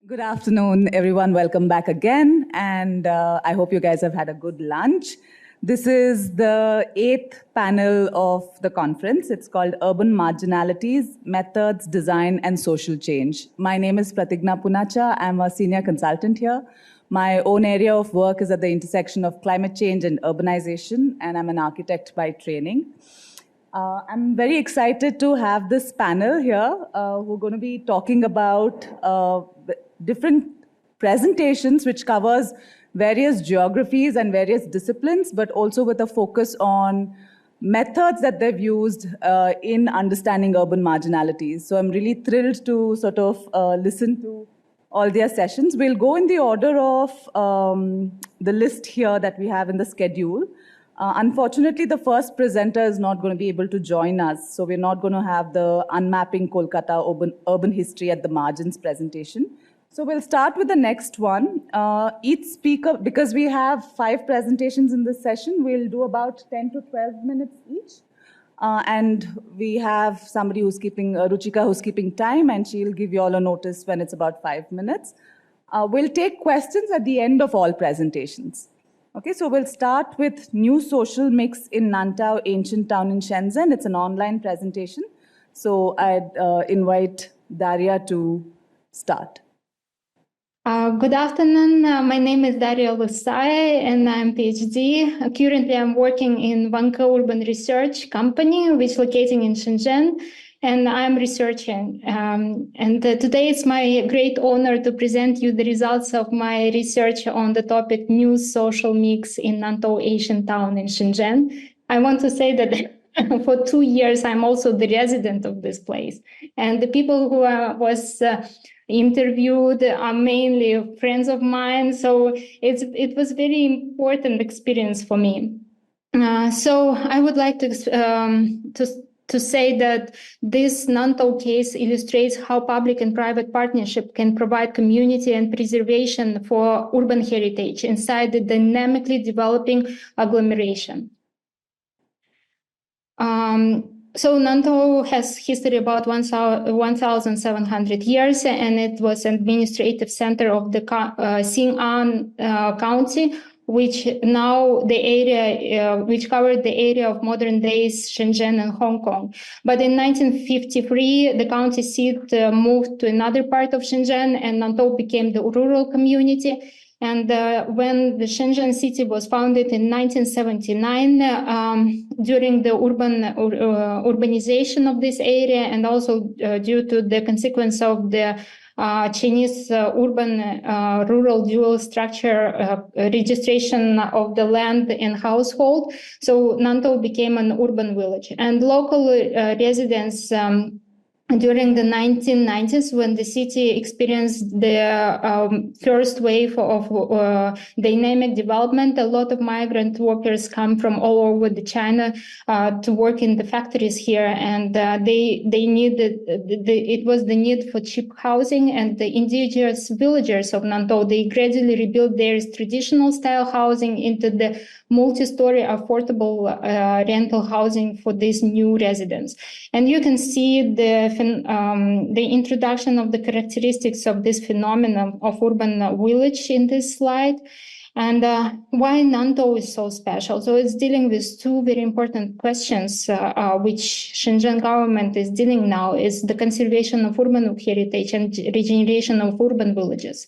Good afternoon, everyone. Welcome back again. And I hope you guys have had a good lunch. This is the 8th panel of the conference. It's called Urban Marginalities, Methods, Design, and Social Change. My name is Pratigna Punacha. I'm a senior consultant here. My own area of work is at the intersection of climate change and urbanization, and I'm an architect by training. I'm very excited to have this panel here. We're going to be talking about different presentations which covers various geographies and various disciplines, but also with a focus on methods that they've used in understanding urban marginalities. So I'm really thrilled to sort of listen to all their sessions. We'll go in the order of the list here that we have in the schedule. Unfortunately, the first presenter is not going to be able to join us, so we're not going to have the Unmapping Kolkata urban history at the margins presentation. So we'll start with the next one. Each speaker, because we have 5 presentations in this session, we'll do about 10 to 12 minutes each. And we have somebody who's keeping, Ruchika, who's keeping time, and she'll give you all a notice when it's about 5 minutes. We'll take questions at the end of all presentations. Okay, so we'll start with New Social Mix in Nantou, Ancient Town in Shenzhen. It's an online presentation. So I'd invite Daria to start. Good afternoon. My name is Daria Lisaia, and I'm PhD. Currently, I'm working in Vanke Urban Research Company, which is located in Shenzhen, and I'm researching. Today it's my great honor to present you the results of my research on the topic New Social Mix in Nantou, Asian Town in Shenzhen. I want to say that for 2 years, I'm also the resident of this place. And the people who was interviewed are mainly friends of mine. So it was very important experience for me. So I would like to say that this Nantou case illustrates how public and private partnership can provide community and preservation for urban heritage inside the dynamically developing agglomeration. So Nantou has history about 1,700 years, and it was an administrative center of the Xing'an County, which now the area, which covered the area of modern day Shenzhen and Hong Kong. But in 1953, the county seat moved to another part of Shenzhen, and Nantou became the rural community. And when the Shenzhen city was founded in 1979, during the urbanization of this area, and also due to the consequence of the Chinese urban-rural dual structure registration of the land and household, so Nantou became an urban village. And local residents during the 1990s, when the city experienced the first wave of dynamic development, a lot of migrant workers come from all over the China to work in the factories here, and they needed it was the need for cheap housing, and the indigenous villagers of Nantou, they gradually rebuilt their traditional style housing into the multi-story affordable rental housing for these new residents. And you can see the introduction of the characteristics of this phenomenon of urban village in this slide. And why Nantou is so special? So it's dealing with 2 very important questions, which Shenzhen government is dealing now, is the conservation of urban heritage and regeneration of urban villages.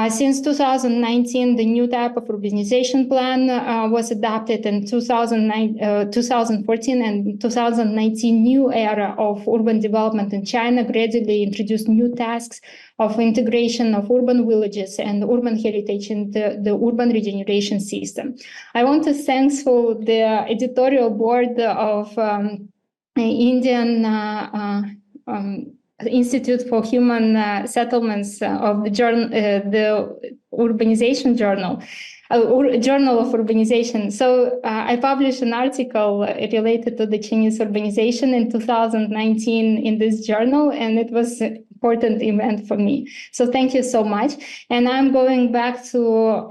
Since 2019, the new type of urbanization plan was adopted in 2014, and 2019 new era of urban development in China gradually introduced new tasks of integration of urban villages and urban heritage in the urban regeneration system. I want to thank the editorial board of Indian Institute for Human Settlements of the Urbanization Journal, Journal of Urbanization. So I published an article related to the Chinese urbanization in 2019 in this journal, and it was an important event for me. So thank you so much. And I'm going back to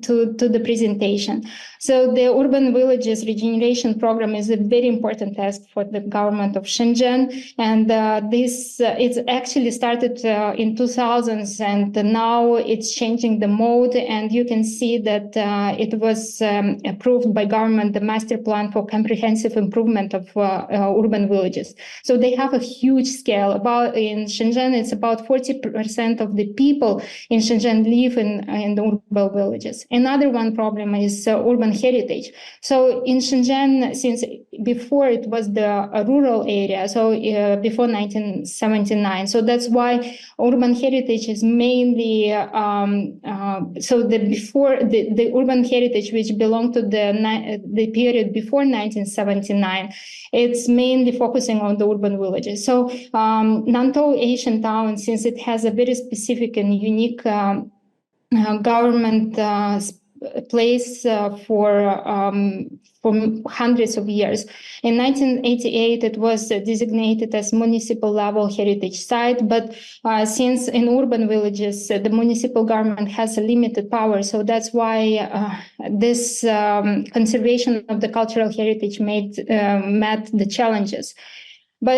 to the presentation. So the urban villages regeneration program is a very important task for the government of Shenzhen, and it's actually started in 2000s, and now it's changing the mode, and you can see that it was approved by government, the master plan for comprehensive improvement of urban villages. So they have a huge scale. In Shenzhen, it's about 40% of the people in Shenzhen live in the urban villages. Another one problem is urban heritage. So in Shenzhen, since before it was the rural area, so before 1979, so that's why urban heritage is mainly so the urban heritage which belonged to the period before 1979, it's mainly focusing on the urban villages. So Nantou Asian town, since it has a very specific and unique government place for hundreds of years. In 1988, it was designated as municipal level heritage site, but since in urban villages, the municipal government has a limited power, so that's why this conservation of the cultural heritage met the challenges. But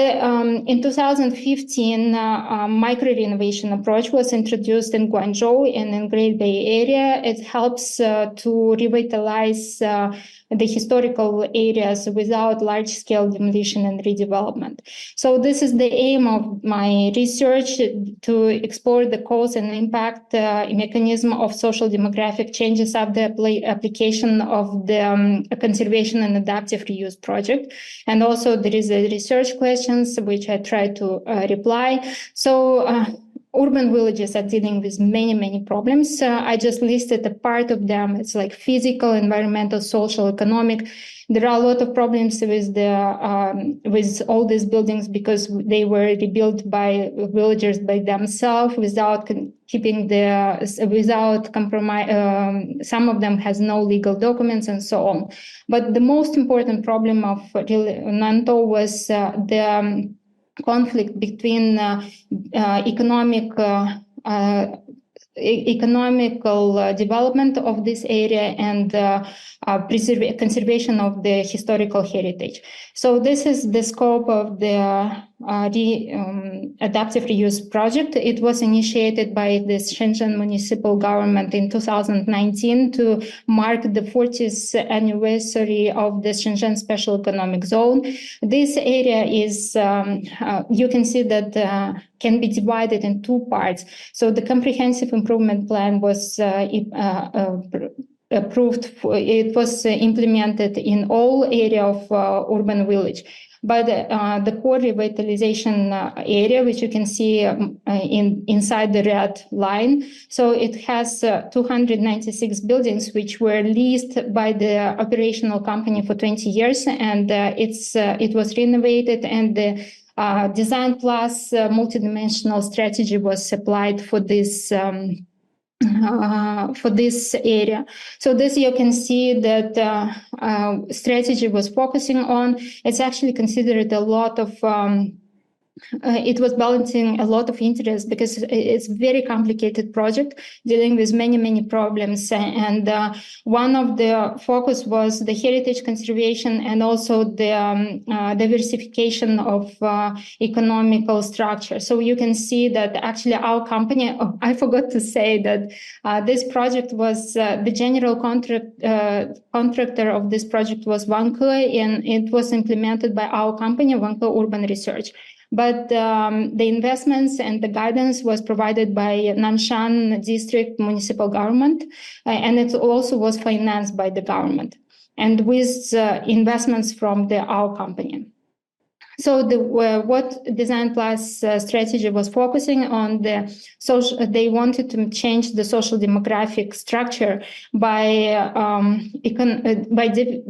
in 2015, micro-renovation approach was introduced in Guangzhou and in Great Bay Area. It helps to revitalize the historical areas without large-scale demolition and redevelopment. So this is the aim of my research, to explore the cause and impact mechanism of social demographic changes of the application of the conservation and adaptive reuse project. And also there is a research questions which I try to reply. So urban villages are dealing with many problems. I just listed a part of them. It's like physical, environmental, social, economic. There are a lot of problems with all these buildings because they were rebuilt by villagers by themselves without compromise. Some of them has no legal documents and so on. But the most important problem of Nantou was the conflict between economical development of this area and conservation of the historical heritage. So this is the scope of the adaptive reuse project. It was initiated by the Shenzhen municipal government in 2019 to mark the 40th anniversary of the Shenzhen Special Economic Zone. This area is, you can see that can be divided in two parts. So the comprehensive improvement plan was approved. It was implemented in all area of urban village. But the core revitalization area, which you can see inside the red line, so it has 296 buildings which were leased by the operational company for 20 years, and it was renovated, and the design plus multidimensional strategy was applied for this area. So this you can see that strategy was focusing on. It's actually considered a lot of it was balancing a lot of interests because it's a very complicated project dealing with many problems, and one of the focus was the heritage conservation and also the diversification of economical structure. So you can see that actually our company, I forgot to say that this project was the general contractor of this project was Vanke, and it was implemented by our company, Vanke Urban Research. But the investments and the guidance was provided by Nanshan District Municipal Government, and it also was financed by the government, and with investments from our company. So what Design Plus strategy was focusing on they wanted to change the social demographic structure by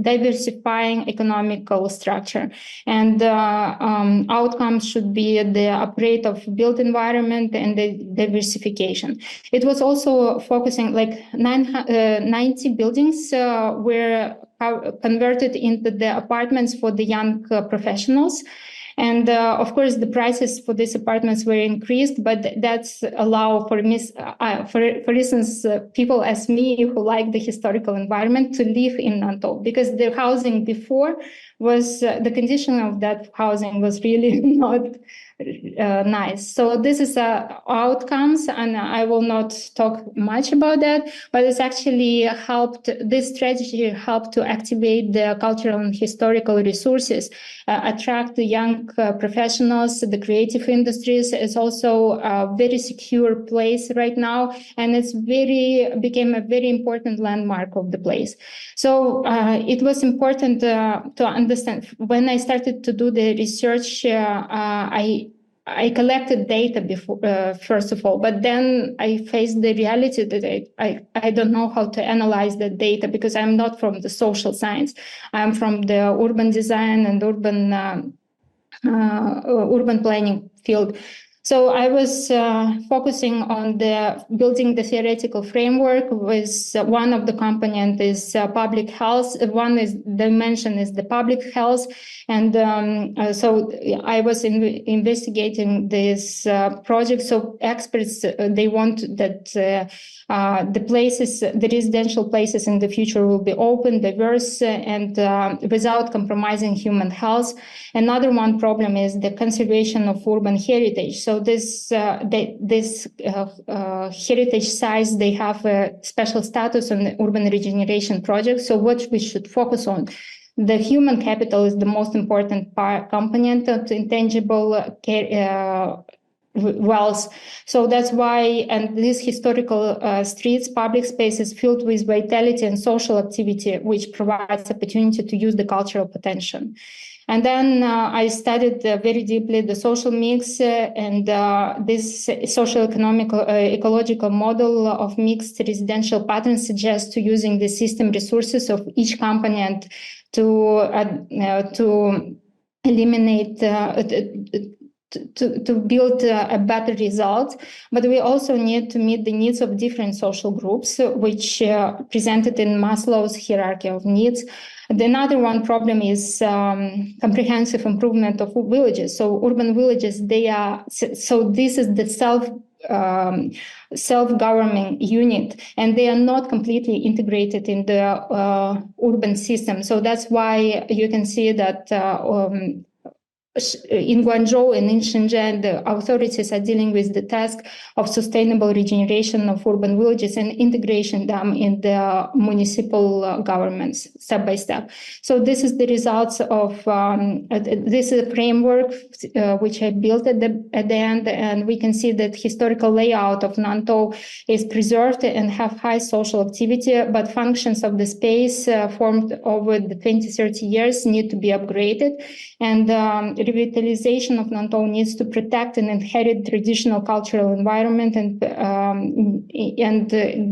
diversifying economical structure, and outcomes should be the upgrade of built environment and the diversification. It was also focusing like 90 buildings were converted into the apartments for the young professionals. And of course, the prices for these apartments were increased, but that's allow for instance, people as me who like the historical environment to live in Nantou, because the housing before was, the condition of that housing was really not nice. So this is outcomes, and I will not talk much about that, but it's actually helped, this strategy helped to activate the cultural and historical resources, attract the young professionals, the creative industries. It's also a very secure place right now, and it's became a very important landmark of the place. So it was important to understand. When I started to do the research, I collected data before, first of all, but then I faced the reality that I don't know how to analyze that data, because I'm not from the social science. I'm from the urban design and urban planning field. So I was focusing on building the theoretical framework. With one of the component is public health. One is dimension is the public health, and so I was investigating this project. So experts they want that the residential places in the future will be open, diverse, and without compromising human health. Another one problem is the conservation of urban heritage. So this heritage sites, they have a special status on the urban regeneration project. So what we should focus on, the human capital is the most important component of the intangible wealth. So that's why, and these historical streets, public spaces filled with vitality and social activity, which provides opportunity to use the cultural potential. And then I studied very deeply the social mix and this social-economic ecological model of mixed residential patterns suggests to using the system resources of each component to eliminate to build a better result, but we also need to meet the needs of different social groups, which presented in Maslow's hierarchy of needs. Another one problem is comprehensive improvement of villages. So urban villages, they are, so this is the self-governing unit, and they are not completely integrated in the urban system. So that's why you can see that in Guangzhou and in Shenzhen, the authorities are dealing with the task of sustainable regeneration of urban villages and integration them in the municipal governments step by step. So this is the results of this is a framework which I built at the end, and we can see that historical layout of Nantou is preserved and have high social activity, but functions of the space formed over the 20-30 years need to be upgraded, and revitalization of Nantou needs to protect and inherit traditional cultural environment and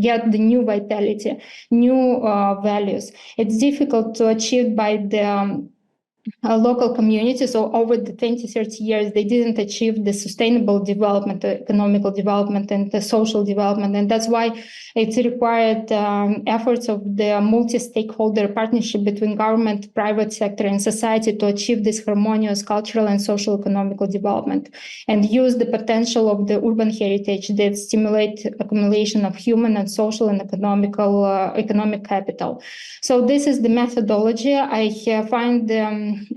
get the new vitality, new values. It's difficult to achieve by the local communities. So over the 20-30 years, they didn't achieve the sustainable development, the economical development, and the social development. And that's why it's required efforts of the multi-stakeholder partnership between government, private sector, and society to achieve this harmonious cultural and social economical development, and use the potential of the urban heritage that stimulate accumulation of human and social and economic capital. So this is the methodology. I find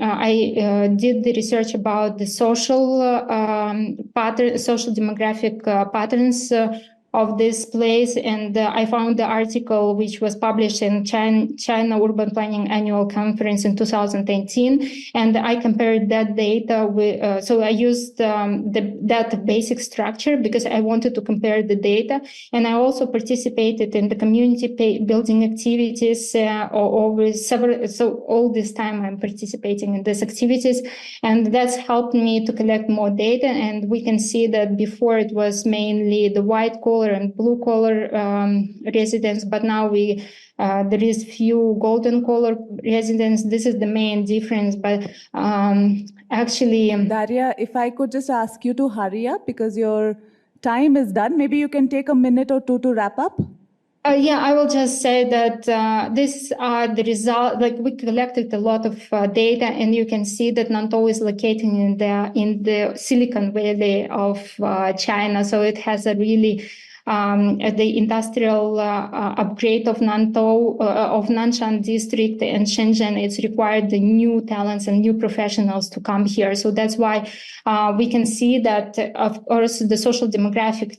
I did the research about the social social demographic patterns of this place, and I found the article which was published in China Urban Planning Annual Conference in 2018, and I compared that data with, so I used that basic structure because I wanted to compare the data, and I also participated in the community building activities over several, so all this time I'm participating in these activities, and that's helped me to collect more data, and we can see that before it was mainly the white collar and blue collar residents, but now there is few golden collar residents. This is the main difference, but actually... Daria, if I could just ask you to hurry up because your time is done. Maybe you can take a minute or two to wrap up. Yeah, I will just say that these are the result. Like we collected a lot of data, and you can see that Nantou is located in the Silicon Valley of China. So it has a really the industrial upgrade of Nantou, of Nanshan district and Shenzhen. It's required the new talents and new professionals to come here. So that's why we can see that, of course, the social demographic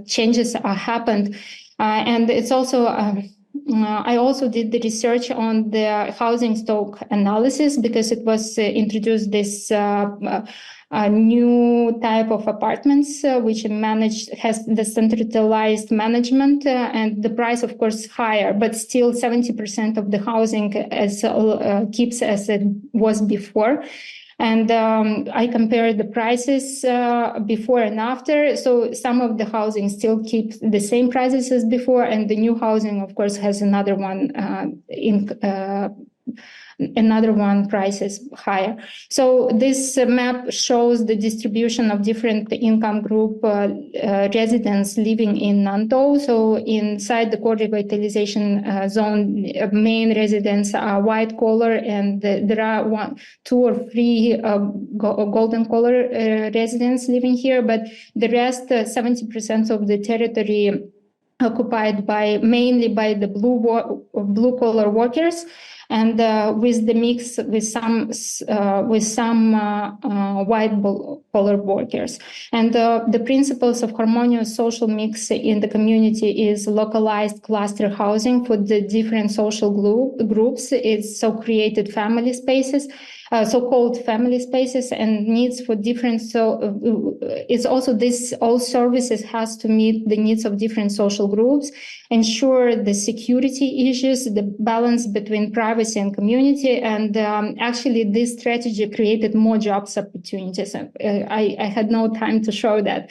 changes are happened. And it's also, I also did the research on the housing stock analysis because it was introduced this new type of apartments which has the centralized management and the price, of course, higher, but still 70% of the housing keeps as it was before. And I compared the prices before and after. So some of the housing still keeps the same prices as before, and the new housing, of course, has another one prices higher. So this map shows the distribution of different income group residents living in Nantou. So inside the core revitalization zone, main residents are white collar, and there are 2 or 3 golden collar residents living here, but the rest, 70% of the territory occupied mainly by the blue collar workers, and with the mix with some white collar workers. And the principles of harmonious social mix in the community is localized cluster housing for the different social groups. It's so created family spaces, so-called family spaces, and needs for different. So it's also this all services has to meet the needs of different social groups, ensure the security issues, the balance between privacy and community. And actually, this strategy created more jobs opportunities. I had no time to show that.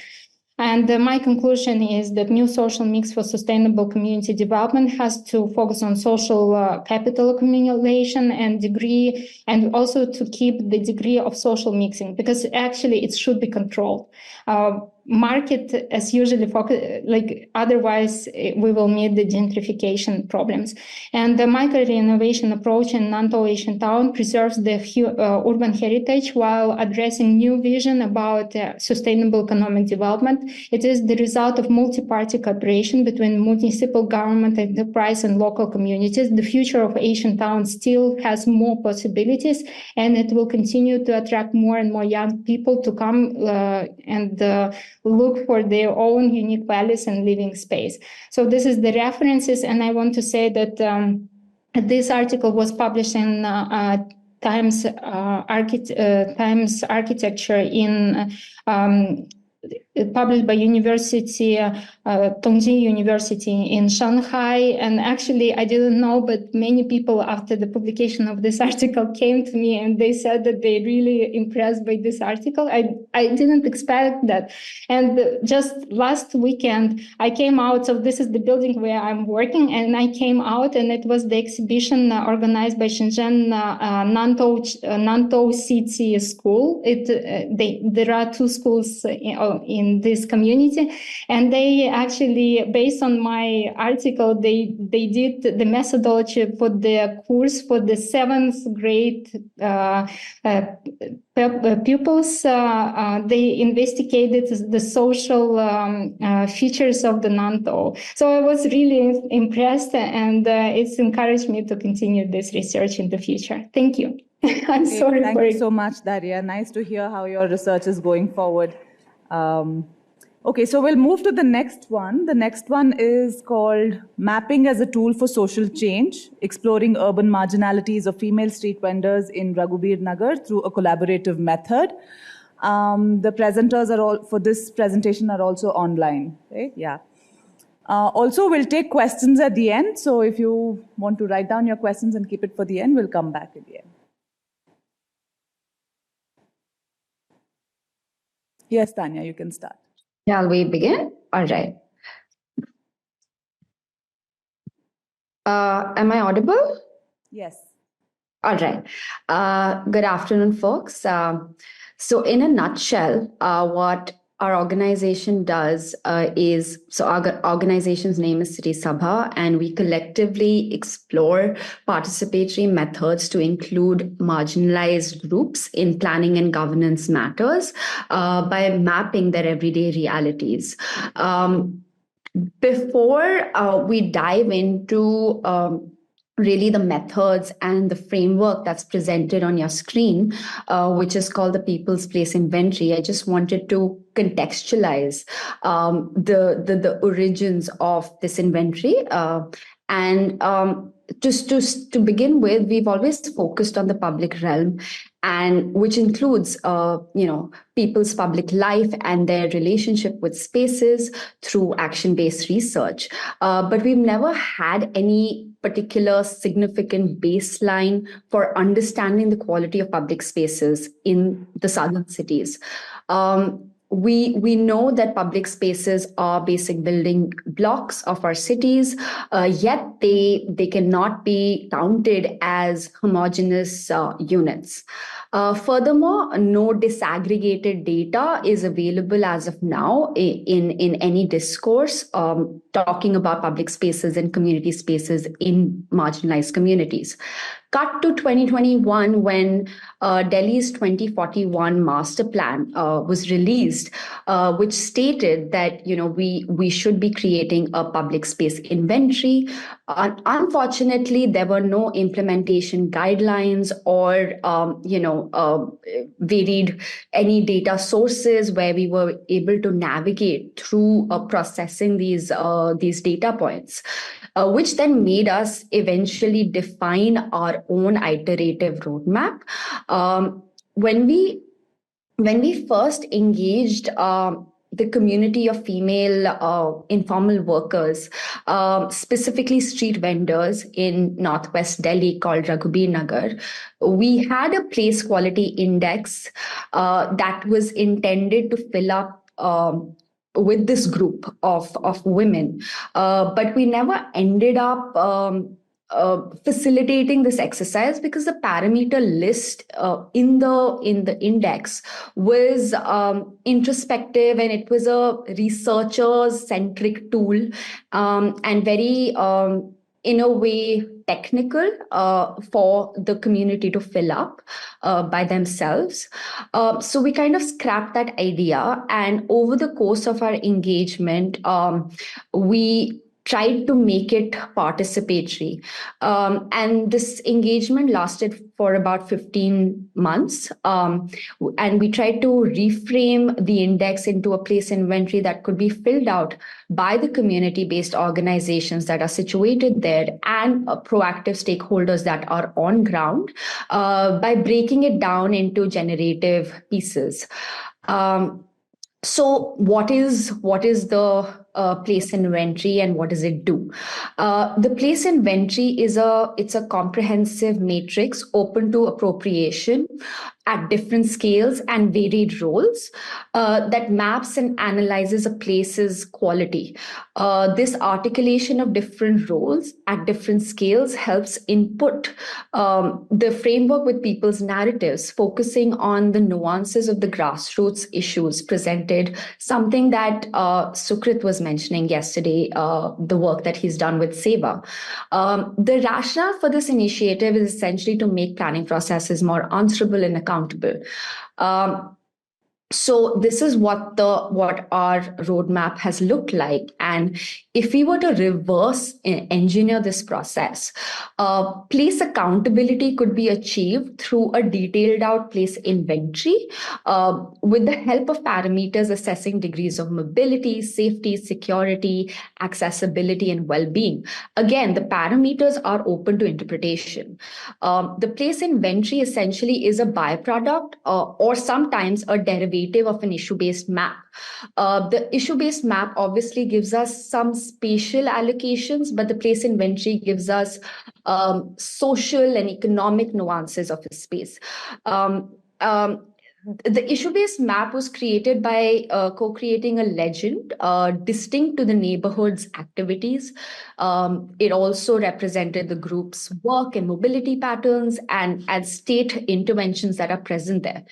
And my conclusion is that new social mix for sustainable community development has to focus on social capital accumulation and degree, and also to keep the degree of social mixing, because actually it should be controlled. Market as usually focus, like otherwise we will meet the gentrification problems. And the micro-renovation approach in Nantou Asian Town preserves the urban heritage while addressing new vision about sustainable economic development. It is the result of multi-party cooperation between municipal government, enterprise, and local communities. The future of Asian Town still has more possibilities, and it will continue to attract more and more young people to come and look for their own unique values and living space. So this is the references, and I want to say that this article was published in Times Architecture in published by University, Tongji University in Shanghai. And actually, I didn't know, but many people after the publication of this article came to me and they said that they really impressed by this article. I didn't expect that. And just last weekend, I came out. So this is the building where I'm working, and I came out, and it was the exhibition organized by Shenzhen Nantou City School. There are 2 schools in this community, and they actually, based on my article, they did the methodology for the course for the 7th grade pupils. They investigated the social features of the Nantou. So I was really impressed, and it's encouraged me to continue this research in the future. Thank you. I'm sorry for it. Thank you so much, Daria. Nice to hear how your research is going forward. Okay, so we'll move to the next one. The next one is called Mapping as a Tool for Social Change, Exploring Urban Marginalities of Female Street Vendors in Raghubir Nagar through a Collaborative Method. The presenters for this presentation are also online, right? Yeah. Also, we'll take questions at the end. So if you want to write down your questions and keep it for the end, we'll come back at the end. Yes, Tanya, you can start. Shall we begin? All right. Am I audible? Yes. All right. Good afternoon, folks. So in a nutshell, what our organization does is, so our organization's name is City Sabha, and we collectively explore participatory methods to include marginalized groups in planning and governance matters by mapping their everyday realities. Before we dive into really the methods and the framework that's presented on your screen, which is called the People's Place Inventory, I just wanted to contextualize the origins of this inventory. And just to begin with, we've always focused on the public realm, and which includes people's public life and their relationship with spaces through action-based research. But we've never had any particular significant baseline for understanding the quality of public spaces in the southern cities. We know that public spaces are basic building blocks of our cities, yet they cannot be counted as homogeneous units. Furthermore, no disaggregated data is available as of now in any discourse talking about public spaces and community spaces in marginalized communities. Cut to 2021 when Delhi's 2041 master plan was released, which stated that we should be creating a public space inventory. Unfortunately, there were no implementation guidelines or varied any data sources where we were able to navigate through processing these data points. Which then made us eventually define our own iterative roadmap. When we first engaged the community of female informal workers, specifically street vendors in Northwest Delhi called Raghubir Nagar, we had a place quality index that was intended to fill up with this group of women, but we never ended up facilitating this exercise because the parameter list in the index was introspective, and it was a researchers centric tool and very in a way technical for the community to fill up by themselves. So we kind of scrapped that idea, and over the course of our engagement, we tried to make it participatory. And this engagement lasted for about 15 months. And we tried to reframe the index into a place inventory that could be filled out by the community-based organizations that are situated there and proactive stakeholders that are on ground by breaking it down into generative pieces. So what is the place inventory and what does it do? The place inventory is it's a comprehensive matrix open to appropriation at different scales and varied roles that maps and analyzes a place's quality. This articulation of different roles at different scales helps input the framework with people's narratives, focusing on the nuances of the grassroots issues presented, something that Sukrit was mentioning yesterday, the work that he's done with Sabha. The rationale for this initiative is essentially to make planning processes more answerable and accountable. So this is what our roadmap has looked like. And if we were to reverse engineer this process, place accountability could be achieved through a detailed out place inventory with the help of parameters assessing degrees of mobility, safety, security, accessibility, and well-being. Again, the parameters are open to interpretation. The place inventory essentially is a byproduct or sometimes a derivative of an issue-based map. The issue-based map obviously gives us some spatial allocations, but the place inventory gives us social and economic nuances of a space. The issue-based map was created by co-creating a legend distinct to the neighborhood's activities. It also represented the group's work and mobility patterns and state interventions that are present there.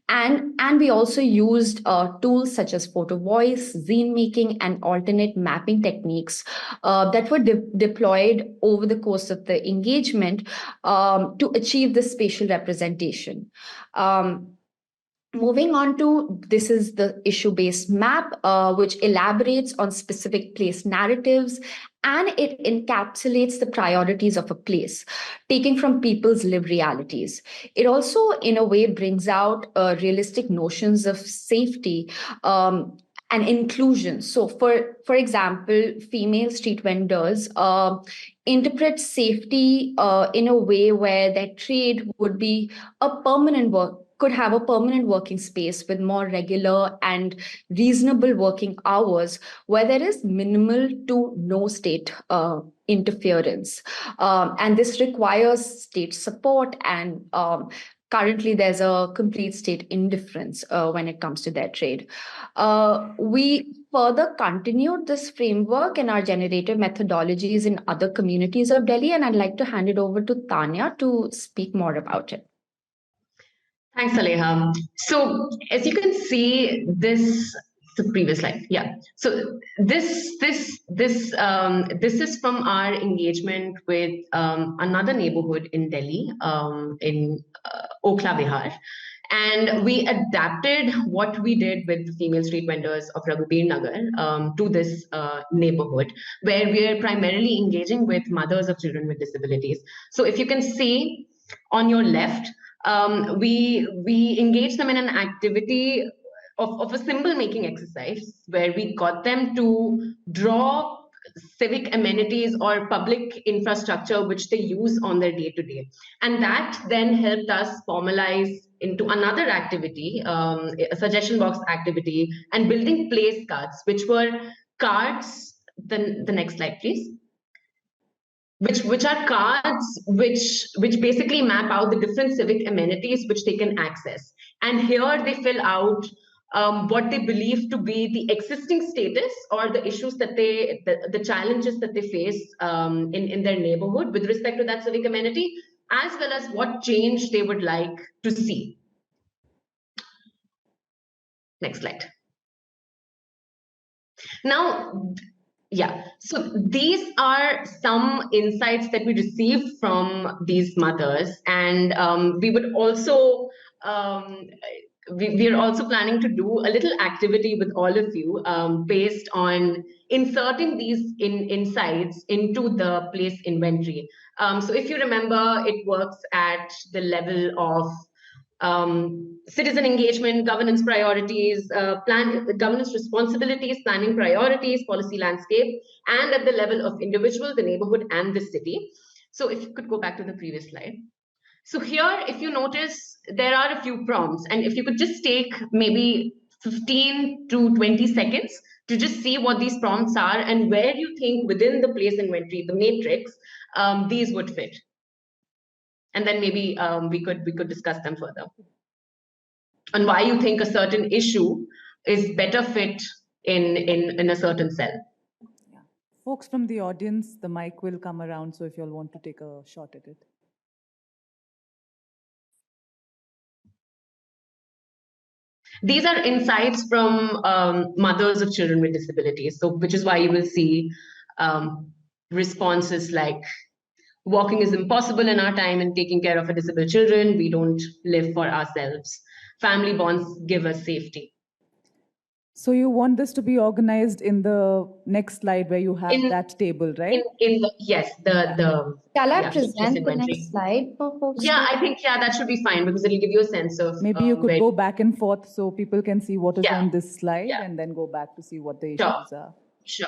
And we also used tools such as photo voice, zine making, and alternate mapping techniques that were deployed over the course of the engagement to achieve the spatial representation. Moving on to, this is the issue-based map, which elaborates on specific place narratives, and it encapsulates the priorities of a place, taking from people's lived realities. It also, in a way, brings out realistic notions of safety and inclusion. So, for example, female street vendors interpret safety in a way where their trade would be a permanent work, could have a permanent working space with more regular and reasonable working hours where there is minimal to no state interference. And this requires state support, and currently there's a complete state indifference when it comes to their trade. We further continued this framework in our generative methodologies in other communities of Delhi, and I'd like to hand it over to Tanya to speak more about it. Thanks, Saleha. So as you can see, this the previous slide. Yeah. So this is from our engagement with another neighborhood in Delhi, in Okla Vihar. And we adapted what we did with the female street vendors of Raghubir Nagar to this neighborhood, where we are primarily engaging with mothers of children with disabilities. So if you can see on your left, we engaged them in an activity of a symbol making exercise where we got them to draw civic amenities or public infrastructure which they use on their day-to-day. And that then helped us formalize into another activity, a suggestion box activity, and building place cards, which were cards, the next slide, please. Which are cards which basically map out the different civic amenities which they can access. And here they fill out what they believe to be the existing status or the issues that the challenges that they face in their neighborhood with respect to that civic amenity, as well as what change they would like to see. Next slide. Now, yeah, so these are some insights that we received from these mothers, and we would also we are also planning to do a little activity with all of you based on inserting these insights into the place inventory. So if you remember, it works at the level of citizen engagement, governance priorities, governance responsibilities, planning priorities, policy landscape, and at the level of individual, the neighborhood, and the city. So if you could go back to the previous slide. So here, if you notice, there are a few prompts, and if you could just take maybe 15 to 20 seconds to just see what these prompts are and where you think within the place inventory, the matrix, these would fit. And then maybe we could discuss them further. And why you think a certain issue is better fit in a certain cell. Yeah. Folks from the audience, the mic will come around, so if you all want to take a shot at it. These are insights from mothers of children with disabilities, so which is why you will see responses like, walking is impossible in our time and taking care of our disabled children. We don't live for ourselves. Family bonds give us safety. So you want this to be organized in the next slide where you have that table, right? Yes, Shall I present the next slide for folks? Yeah, I think that should be fine because it'll give you a sense of. Maybe you could go back and forth so people can see what is on this slide and then go back to see what the issues are. Sure.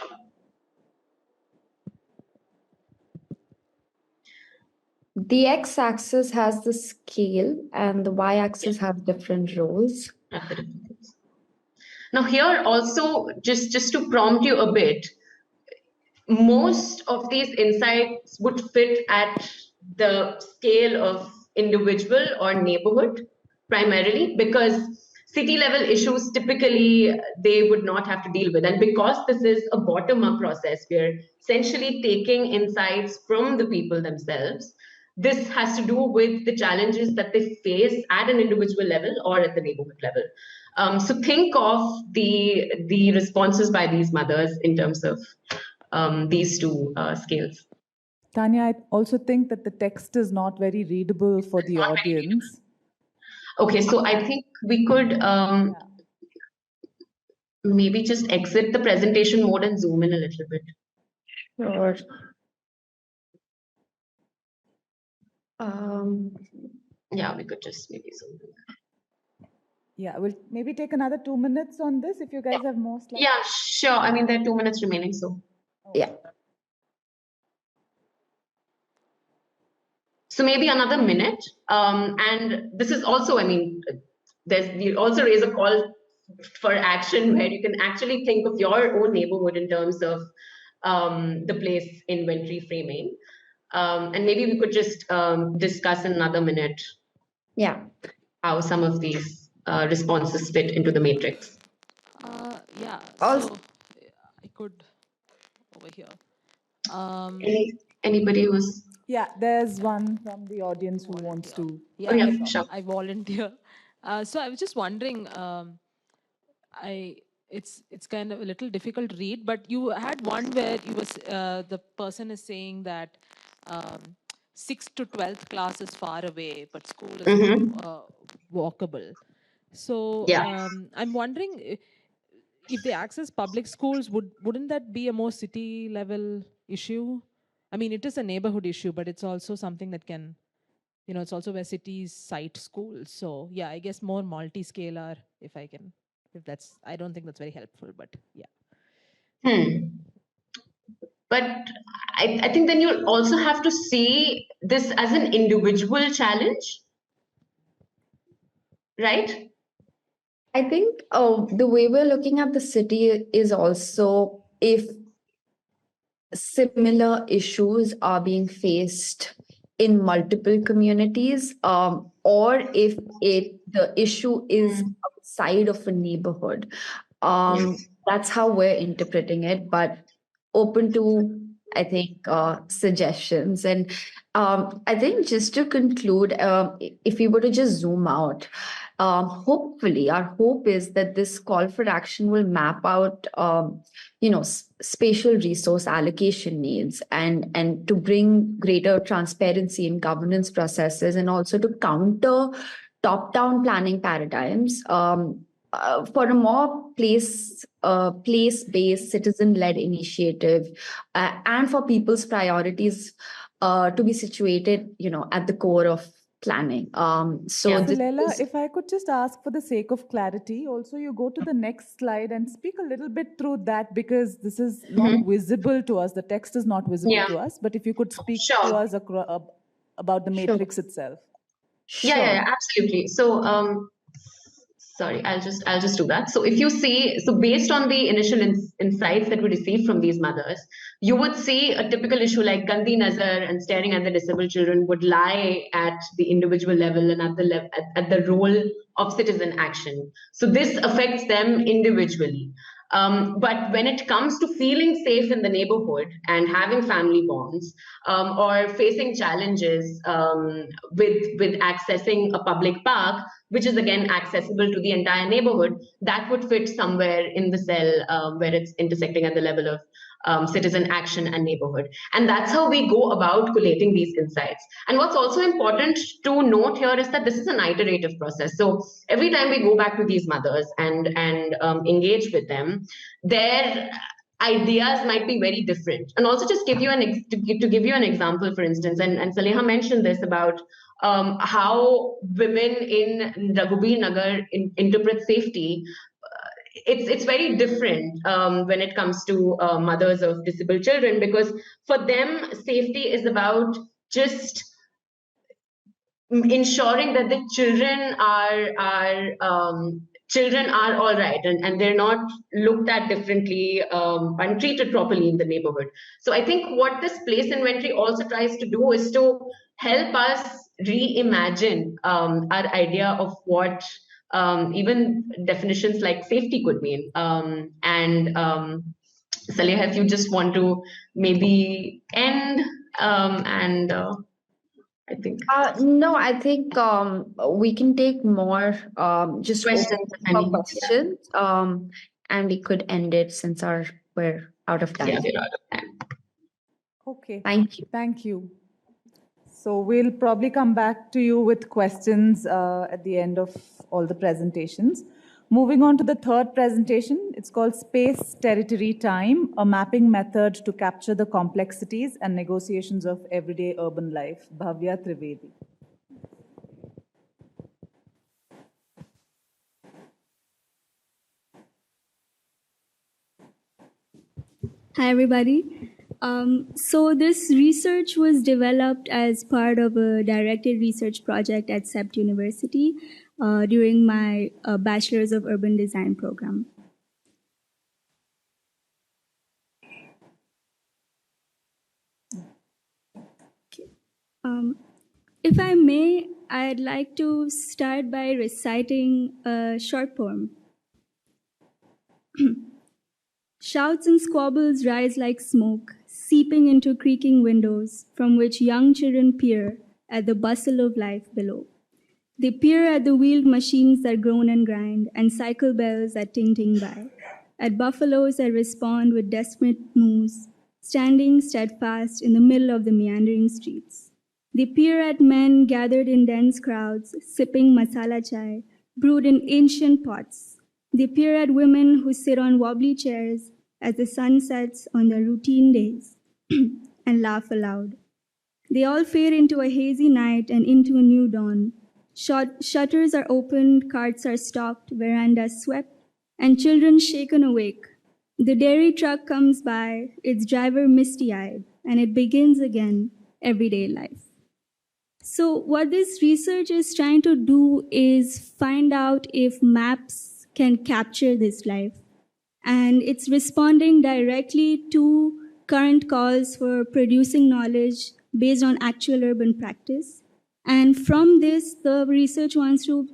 The x-axis has the scale and the y-axis have different roles. Now here also, just to prompt you a bit, most of these insights would fit at the scale of individual or neighborhood. primarily, because city level issues typically they would not have to deal with. And because this is a bottom-up process, we're essentially taking insights from the people themselves. This has to do with the challenges that they face at an individual level or at the neighborhood level. So think of the responses by these mothers in terms of these two scales. Tanya, I also think that the text is not very readable for the audience. Okay, so I think we could maybe just exit the presentation mode and zoom in a little bit. Sure. Yeah, we could just maybe zoom in. Yeah, we'll maybe take another 2 minutes on this if you guys have more slides. Yeah, sure. I mean, there are 2 minutes remaining, so. Yeah. So maybe another minute. And this is also, I mean, you also raise a call for action where you can actually think of your own neighborhood in terms of the place inventory framing. And maybe we could just discuss in another minute how some of these responses fit into the matrix. Yeah, so I could over here. Anybody who's... Yeah, there's one from the audience who wants to. Yeah, Oh, yeah, sure. I volunteer. So I was just wondering, it's kind of a little difficult to read, but you had one where you was the person is saying that 6th to 12th class is far away, but school is walkable. So I'm wondering if they access public schools, wouldn't that be a more city level issue? I mean, it is a neighborhood issue, but it's also something that can, you know, it's also where cities cite schools. So yeah, I guess more multi-scalar, if that's, I don't think that's very helpful, but yeah. But I think then you also have to see this as an individual challenge, right? I think the way we're looking at the city is also if similar issues are being faced in multiple communities, or if the issue is outside of a neighborhood. That's how we're interpreting it, but open to, I think, suggestions. And I think just to conclude, if we were to just zoom out, hopefully our hope is that this call for action will map out spatial resource allocation needs and to bring greater transparency in governance processes, and also to counter top-down planning paradigms for a more place-based citizen-led initiative, and for people's priorities to be situated at the core of planning. Saleha, if I could just ask for the sake of clarity, also you go to the next slide and speak a little bit through that, because this is not visible to us. The text is not visible to us, but if you could speak to us about the matrix itself. Yeah, absolutely. So sorry, I'll just do that. So if you see, so based on the initial insights that we received from these mothers, you would see a typical issue like Gandhi Nazar and staring at the disabled children would lie at the individual level and at the role of citizen action. So this affects them individually. But when it comes to feeling safe in the neighborhood and having family bonds, or facing challenges with accessing a public park, which is again accessible to the entire neighborhood, that would fit somewhere in the cell where it's intersecting at the level of citizen action and neighborhood. And that's how we go about collating these insights. And what's also important to note here is that this is an iterative process. So every time we go back to these mothers and engage with them, their ideas might be very different. And also just give you to give you an example, for instance, and Saleha mentioned this about how women in Raghubir Nagar interpret safety. It's very different when it comes to mothers of disabled children, because for them, safety is about just ensuring that the children are all right and they're not looked at differently and treated properly in the neighborhood. So I think what this place inventory also tries to do is to help us reimagine our idea of what even definitions like safety could mean. Saleha, if you just want to maybe end I think no, I think we can take more just questions, open if any. for questions, and we could end it since we're out of time. Yeah, we're out of time. Okay. Thank you. Thank you. So we'll probably come back to you with questions at the end of all the presentations. Moving on to the third presentation, it's called Space, Territory, Time, a mapping method to capture the complexities and negotiations of everyday urban life. Bhavya, Trivedi. Hi, everybody. So this research was developed as part of a directed research project at CEPT University during my Bachelor's of Urban Design program. If I may, I'd like to start by reciting a short poem. Shouts and squabbles rise like smoke, seeping into creaking windows from which young children peer at the bustle of life below. They peer at the wheeled machines that groan and grind, and cycle bells that ting-ting by, at buffaloes that respond with desperate moves, standing steadfast in the middle of the meandering streets. They peer at men gathered in dense crowds, sipping masala chai, brewed in ancient pots. They peer at women who sit on wobbly chairs as the sun sets on their routine days and laugh aloud. They all fade into a hazy night and into a new dawn. Shutters are opened, carts are stocked, verandas swept, and children shaken awake. The dairy truck comes by, its driver misty-eyed, and it begins again everyday life. So what this research is trying to do is find out if maps can capture this life. And it's responding directly to current calls for producing knowledge based on actual urban practice. And from this, the research wants to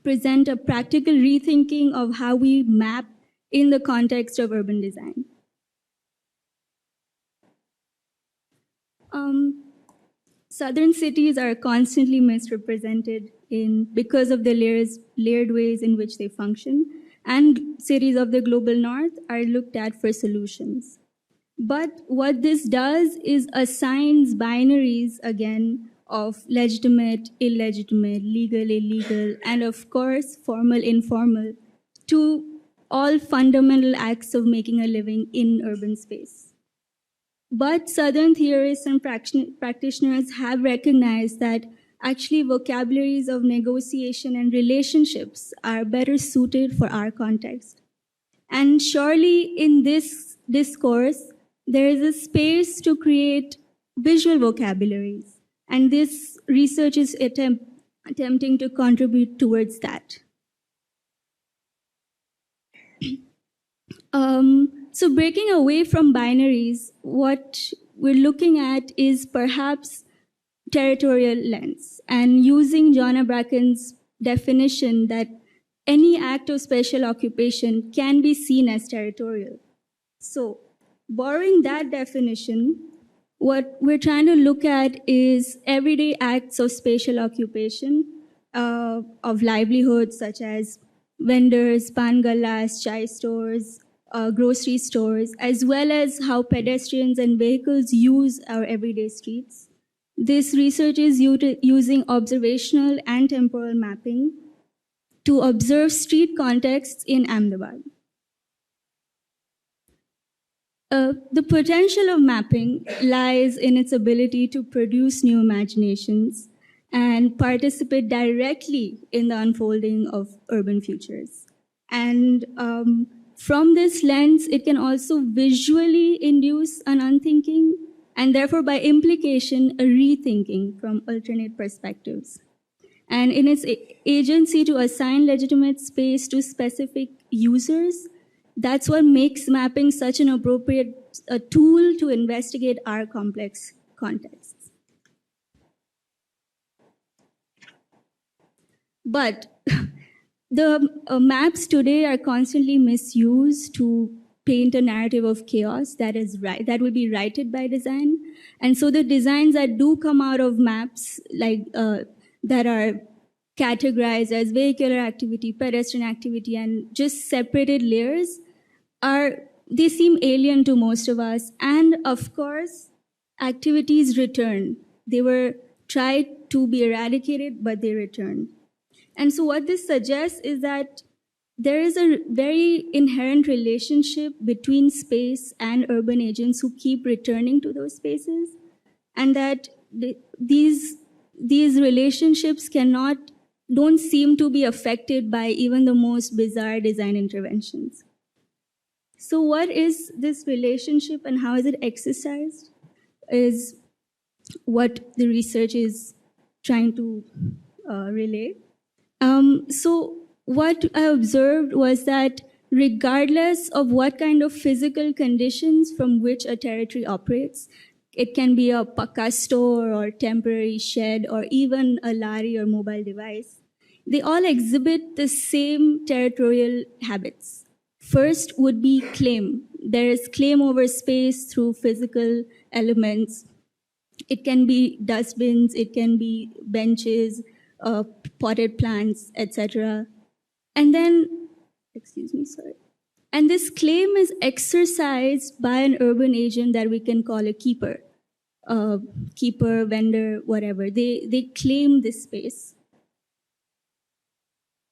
present a practical rethinking of how we map in the context of urban design. Southern cities are constantly misrepresented because of the layered ways in which they function, and cities of the global north are looked at for solutions. But what this does is assigns binaries again of legitimate, illegitimate, legal, illegal, and of course, formal, informal, to all fundamental acts of making a living in urban space. But Southern theorists and practitioners have recognized that actually vocabularies of negotiation and relationships are better suited for our context. And surely in this discourse, there is a space to create visual vocabularies. And this research is attempting to contribute towards that. So breaking away from binaries, what we're looking at is perhaps territorial lens, and using John Bracken's definition that any act of special occupation can be seen as territorial. So borrowing that definition, what we're trying to look at is everyday acts of spatial occupation of livelihoods, such as vendors, pan gallas, chai stores, grocery stores, as well as how pedestrians and vehicles use our everyday streets. This research is using observational and temporal mapping to observe street contexts in Ahmedabad. The potential of mapping lies in its ability to produce new imaginations and participate directly in the unfolding of urban futures. And from this lens, it can also visually induce an unthinking, and therefore by implication, a rethinking from alternate perspectives. And in its agency to assign legitimate space to specific users, that's what makes mapping such an appropriate tool to investigate our complex contexts. But the maps today are constantly misused to paint a narrative of chaos that will be righted by design. And so the designs that do come out of maps, like that are categorized as vehicular activity, pedestrian activity, and just separated layers, they seem alien to most of us. And of course, activities return. They were tried to be eradicated, but they return. And so what this suggests is that there is a very inherent relationship between space and urban agents who keep returning to those spaces, and that these relationships don't seem to be affected by even the most bizarre design interventions. So what is this relationship and how is it exercised is what the research is trying to relay. So what I observed was that regardless of what kind of physical conditions from which a territory operates, it can be a pakka store or temporary shed or even a lari or mobile device, they all exhibit the same territorial habits. First would be claim. There is claim over space through physical elements. It can be dustbins, it can be benches, potted plants, etc. And then, and this claim is exercised by an urban agent that we can call a keeper, vendor, whatever. They claim this space.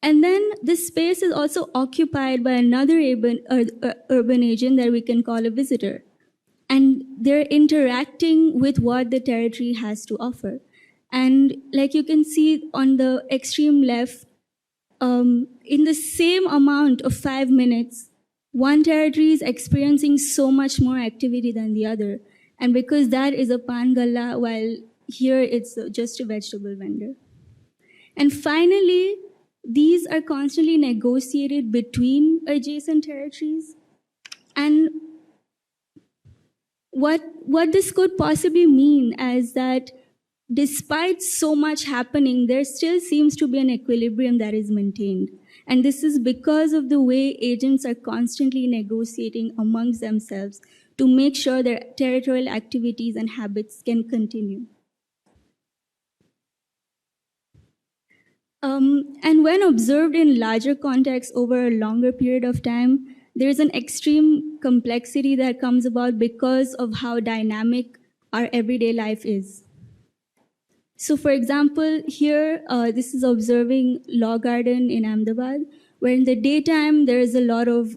And then this space is also occupied by another urban agent that we can call a visitor. And they're interacting with what the territory has to offer. And like you can see on the extreme left, in the same amount of 5 minutes, one territory is experiencing so much more activity than the other. And because that is a pan galla, while here it's just a vegetable vendor. And finally, these are constantly negotiated between adjacent territories. And what this could possibly mean is that despite so much happening, there still seems to be an equilibrium that is maintained. And this is because of the way agents are constantly negotiating amongst themselves to make sure their territorial activities and habits can continue. And when observed in larger contexts over a longer period of time, there is an extreme complexity that comes about because of how dynamic our everyday life is. So for example, here, this is observing Law Garden in Ahmedabad, where in the daytime, there is a lot of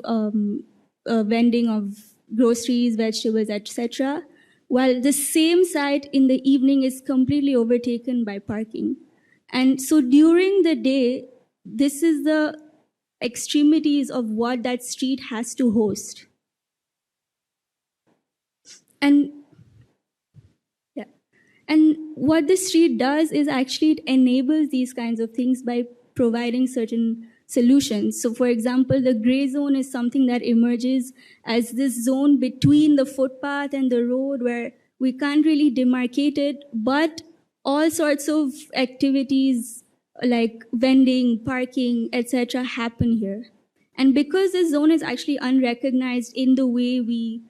vending of groceries, vegetables, etc., while the same site in the evening is completely overtaken by parking. And so during the day, this is the extremities of what that street has to host. And what this street does is actually it enables these kinds of things by providing certain solutions. So for example, the gray zone is something that emerges as this zone between the footpath and the road where we can't really demarcate it, but all sorts of activities like vending, parking, etc. happen here. And because this zone is actually unrecognized in the way we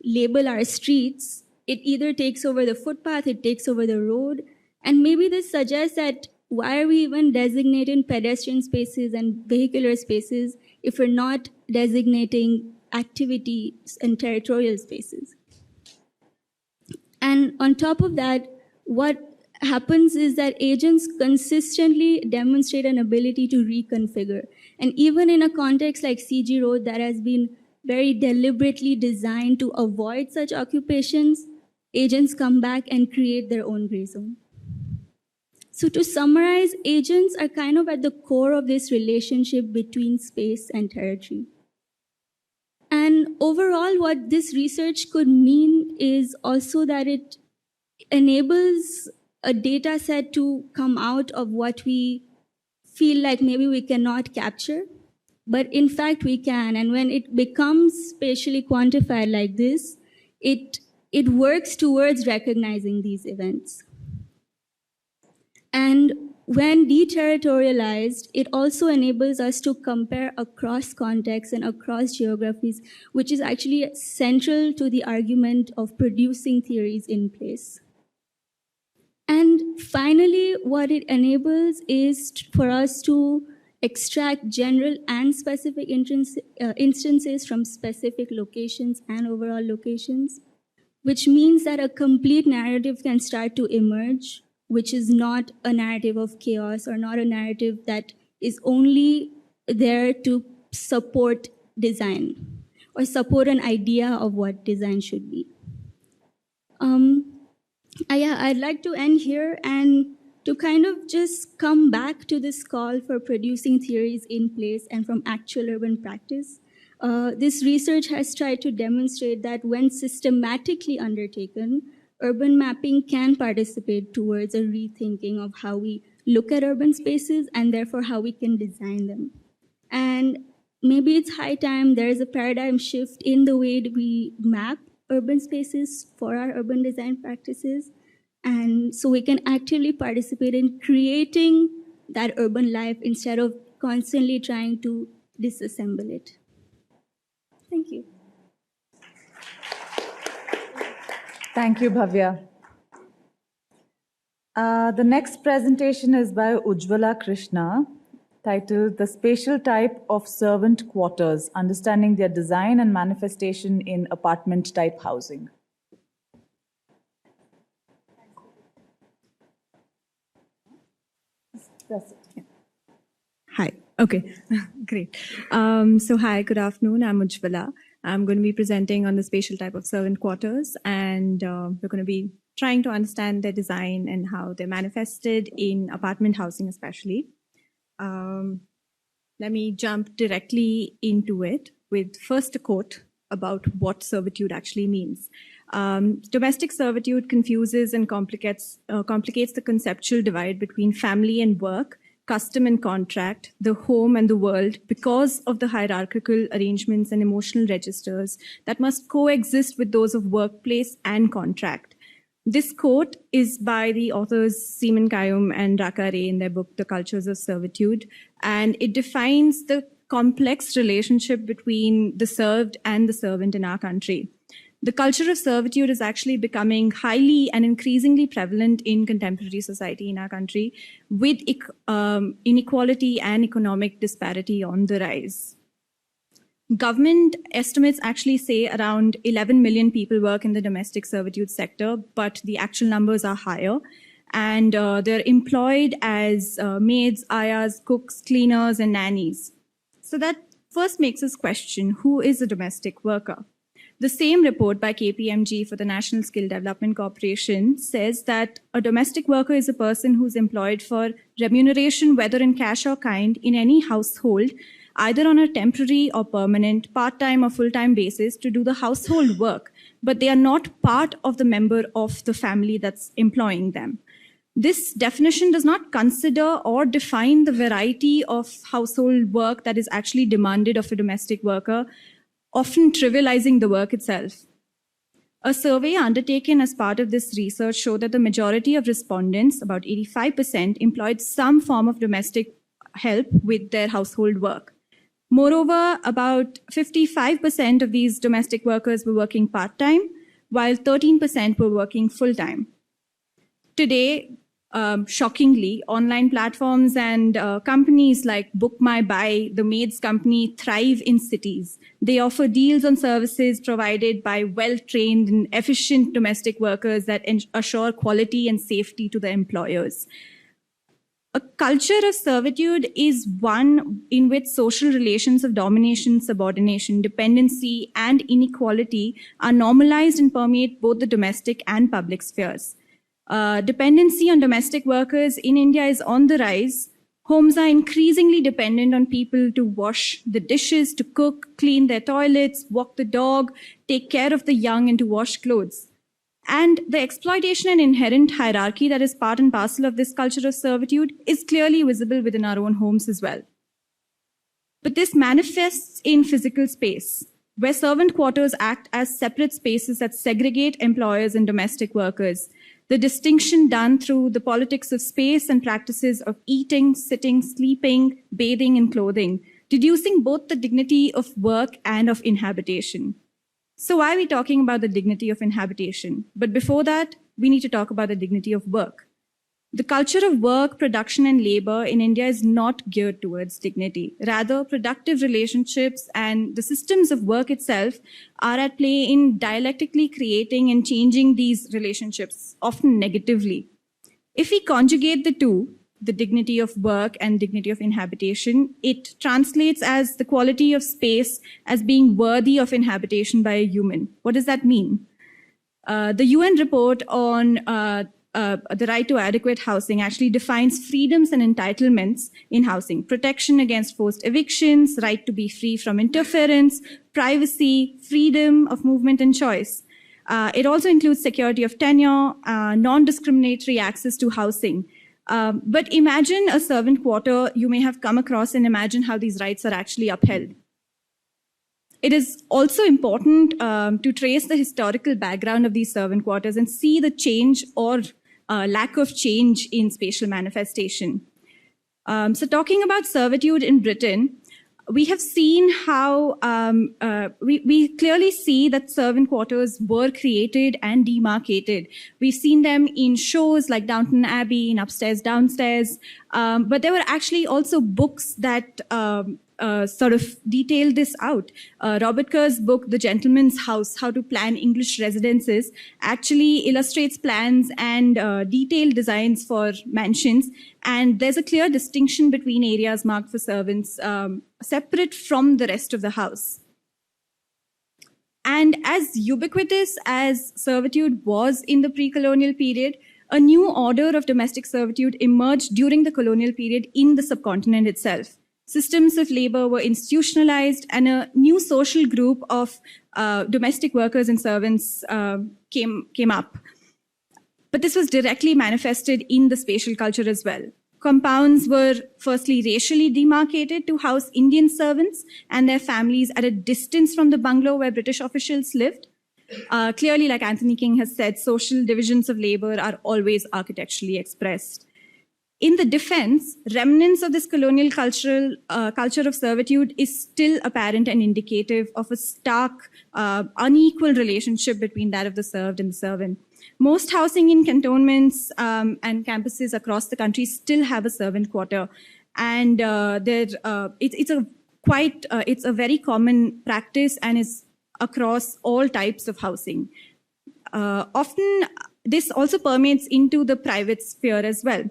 label our streets, it either takes over the footpath, it takes over the road, and maybe this suggests that why are we even designating pedestrian spaces and vehicular spaces if we're not designating activities and territorial spaces? And on top of that, what happens is that agents consistently demonstrate an ability to reconfigure. And even in a context like CG Road that has been very deliberately designed to avoid such occupations, agents come back and create their own gray zone. So to summarize, agents are kind of at the core of this relationship between space and territory. And overall, what this research could mean is also that it enables a data set to come out of what we feel like maybe we cannot capture, but in fact we can. And when it becomes spatially quantified like this, it works towards recognizing these events. And when deterritorialized, it also enables us to compare across contexts and across geographies, which is actually central to the argument of producing theories in place. And finally, what it enables is for us to extract general and specific instances from specific locations and overall locations, which means that a complete narrative can start to emerge, which is not a narrative of chaos or not a narrative that is only there to support design or support an idea of what design should be. I'd like to end here and to kind of just come back to this call for producing theories in place and from actual urban practice. This research has tried to demonstrate that when systematically undertaken, urban mapping can participate towards a rethinking of how we look at urban spaces and therefore how we can design them. And maybe it's high time there is a paradigm shift in the way we map urban spaces for our urban design practices. And so we can actively participate in creating that urban life instead of constantly trying to disassemble it. Thank you. Thank you, Bhavya. The next presentation is by Ujjvala Krishna, titled The Spatial Type of Servant Quarters, Understanding Their Design and Manifestation in Apartment-Type Housing. Hi. Okay, great. So hi, good afternoon. I'm Ujjvala. I'm going to be presenting on the spatial type of servant quarters, and we're going to be trying to understand their design and how they're manifested in apartment housing especially. Let me jump directly into it with first a quote about what servitude actually means. Domestic servitude confuses and complicates the conceptual divide between family and work, custom and contract, the home and the world, because of the hierarchical arrangements and emotional registers that must coexist with those of workplace and contract. This quote is by the authors Seaman Kayum and Raka Ray in their book, The Cultures of Servitude, and it defines the complex relationship between the served and the servant in our country. The culture of servitude is actually becoming highly and increasingly prevalent in contemporary society in our country, with inequality and economic disparity on the rise. Government estimates actually say around 11 million people work in the domestic servitude sector, but the actual numbers are higher. And they're employed as maids, ayahs, cooks, cleaners, and nannies. So that first makes us question, who is a domestic worker? The same report by KPMG for the National Skill Development Corporation says that a domestic worker is a person who's employed for remuneration, whether in cash or kind, in any household, either on a temporary or permanent, part-time or full-time basis to do the household work, but they are not part of the member of the family that's employing them. This definition does not consider or define the variety of household work that is actually demanded of a domestic worker, often trivializing the work itself. A survey undertaken as part of this research showed that the majority of respondents, about 85%, employed some form of domestic help with their household work. Moreover, about 55% of these domestic workers were working part-time, while 13% were working full-time. Today, shockingly, online platforms and companies like Book My Buy, the maids company, thrive in cities. They offer deals on services provided by well-trained and efficient domestic workers that assure quality and safety to the employers. A culture of servitude is one in which social relations of domination, subordination, dependency, and inequality are normalized and permeate both the domestic and public spheres. Dependency on domestic workers in India is on the rise. Homes are increasingly dependent on people to wash the dishes, to cook, clean their toilets, walk the dog, take care of the young, and to wash clothes. And the exploitation and inherent hierarchy that is part and parcel of this culture of servitude is clearly visible within our own homes as well. But this manifests in physical space, where servant quarters act as separate spaces that segregate employers and domestic workers. the distinction done through the politics of space and practices of eating, sitting, sleeping, bathing, and clothing, reducing both the dignity of work and of inhabitation. So why are we talking about the dignity of inhabitation? But before that, we need to talk about the dignity of work. The culture of work, production, and labor in India is not geared towards dignity. Rather, productive relationships and the systems of work itself are at play in dialectically creating and changing these relationships, often negatively. If we conjugate the two, the dignity of work and dignity of inhabitation, it translates as the quality of space as being worthy of inhabitation by a human. What does that mean? The UN report on the right to adequate housing actually defines freedoms and entitlements in housing: protection against forced evictions, right to be free from interference, privacy, freedom of movement and choice. It also includes security of tenure, non-discriminatory access to housing. But imagine a servant quarter you may have come across, and imagine how these rights are actually upheld. It is also important to trace the historical background of these servant quarters and see the change or lack of change in spatial manifestation. So talking about servitude in Britain, we have seen how we clearly see that servant quarters were created and demarcated. We've seen them in shows like Downton Abbey, in Upstairs, Downstairs, but there were actually also books that sort of detailed this out. Robert Kerr's book, The Gentleman's House, How to Plan English Residences, actually illustrates plans and detailed designs for mansions. And there's a clear distinction between areas marked for servants, separate from the rest of the house. And as ubiquitous as servitude was in the pre-colonial period, a new order of domestic servitude emerged during the colonial period in the subcontinent itself. Systems of labor were institutionalized, and a new social group of domestic workers and servants came up. But this was directly manifested in the spatial culture as well. Compounds were firstly racially demarcated to house Indian servants and their families at a distance from the bungalow where British officials lived. Clearly, like Anthony King has said, social divisions of labor are always architecturally expressed. In the defense, remnants of this colonial culture of servitude is still apparent and indicative of a stark, unequal relationship between that of the served and the servant. Most housing in cantonments and campuses across the country still have a servant quarter, and it's a very common practice and is across all types of housing. Often, this also permeates into the private sphere as well.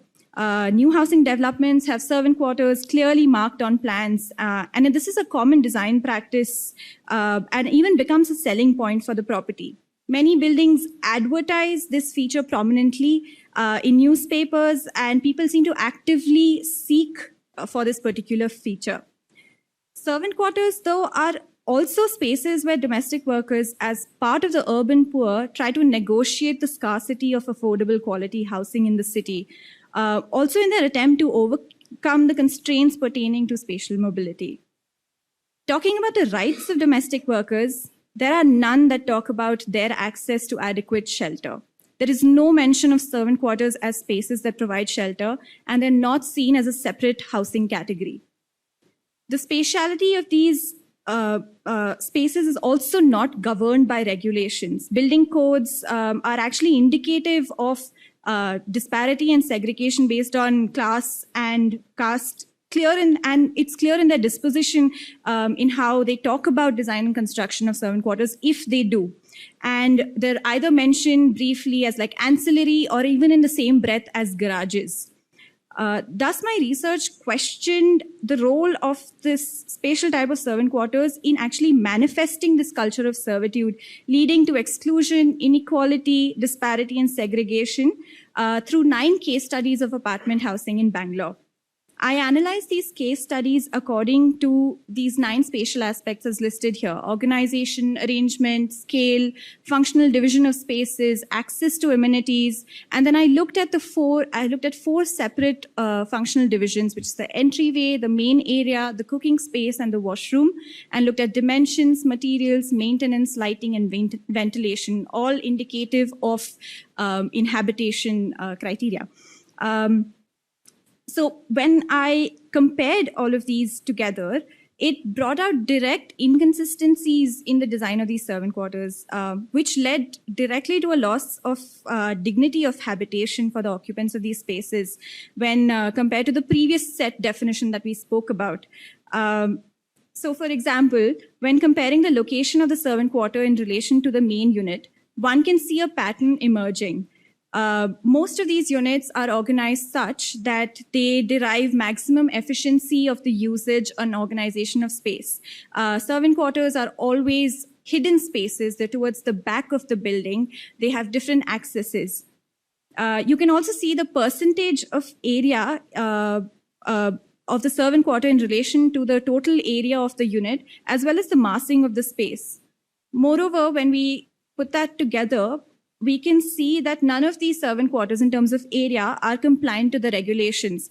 New housing developments have servant quarters clearly marked on plans, and this is a common design practice and even becomes a selling point for the property. Many buildings advertise this feature prominently in newspapers, and people seem to actively seek for this particular feature. Servant quarters, though, are also spaces where domestic workers, as part of the urban poor, try to negotiate the scarcity of affordable quality housing in the city. Also in their attempt to overcome the constraints pertaining to spatial mobility. Talking about the rights of domestic workers, there are none that talk about their access to adequate shelter. There is no mention of servant quarters as spaces that provide shelter, and they're not seen as a separate housing category. The spatiality of these spaces is also not governed by regulations. Building codes are actually indicative of disparity and segregation based on class and caste, and it's clear in their disposition in how they talk about design and construction of servant quarters, if they do. And they're either mentioned briefly as like ancillary or even in the same breath as garages. Thus, my research questioned the role of this spatial type of servant quarters in actually manifesting this culture of servitude, leading to exclusion, inequality, disparity, and segregation through 9 case studies of apartment housing in Bangalore. I analyzed these case studies according to these 9 spatial aspects as listed here: organization, arrangement, scale, functional division of spaces, access to amenities. And then I looked at 4 separate functional divisions, which is the entryway, the main area, the cooking space, and the washroom, and looked at dimensions, materials, maintenance, lighting, and ventilation, all indicative of inhabitation criteria. So when I compared all of these together, it brought out direct inconsistencies in the design of these servant quarters, which led directly to a loss of dignity of habitation for the occupants of these spaces when compared to the previous set definition that we spoke about. So for example, when comparing the location of the servant quarter in relation to the main unit, one can see a pattern emerging. Most of these units are organized such that they derive maximum efficiency of the usage and organization of space. Servant quarters are always hidden spaces. They're towards the back of the building. They have different accesses. You can also see the percentage of area of the servant quarter in relation to the total area of the unit, as well as the massing of the space. Moreover, when we put that together, we can see that none of these servant quarters in terms of area are compliant to the regulations.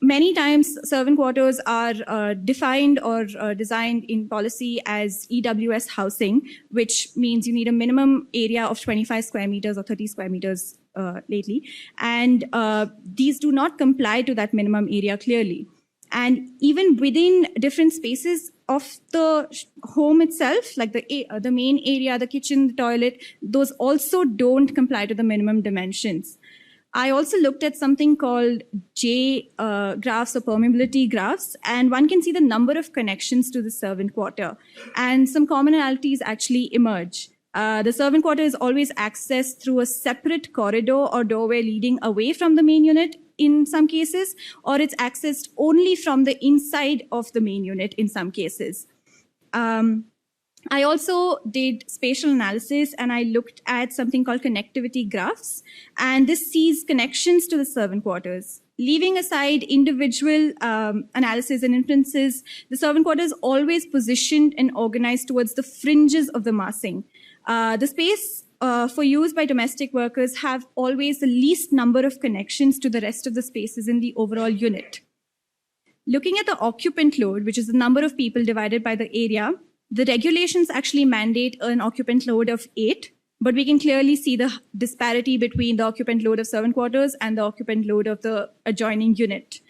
Many times servant quarters are defined or designed in policy as EWS housing, which means you need a minimum area of 25 square meters or 30 square meters lately. And these do not comply to that minimum area clearly. And even within different spaces of the home itself, like the main area, the kitchen, the toilet, those also don't comply to the minimum dimensions. I also looked at something called J graphs or permeability graphs, and one can see the number of connections to the servant quarter. And some commonalities actually emerge. The servant quarter is always accessed through a separate corridor or doorway leading away from the main unit in some cases, or it's accessed only from the inside of the main unit in some cases. I also did spatial analysis, and I looked at something called connectivity graphs, and this sees connections to the servant quarters. Leaving aside individual analysis and inferences, the servant quarter is always positioned and organized towards the fringes of the massing. The space for use by domestic workers have always the least number of connections to the rest of the spaces in the overall unit. Looking at the occupant load, which is the number of people divided by the area, the regulations actually mandate an occupant load of 8, but we can clearly see the disparity between the occupant load of servant quarters and the occupant load of the adjoining unit.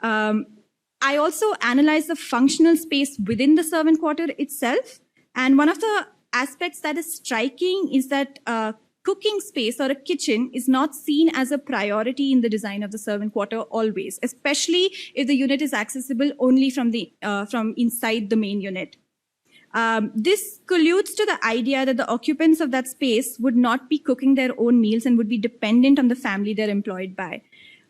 I also analyzed the functional space within the servant quarter itself, and one of the aspects that is striking is that cooking space or a kitchen is not seen as a priority in the design of the servant quarter always, especially if the unit is accessible only from inside the main unit. This colludes to the idea that the occupants of that space would not be cooking their own meals and would be dependent on the family they're employed by.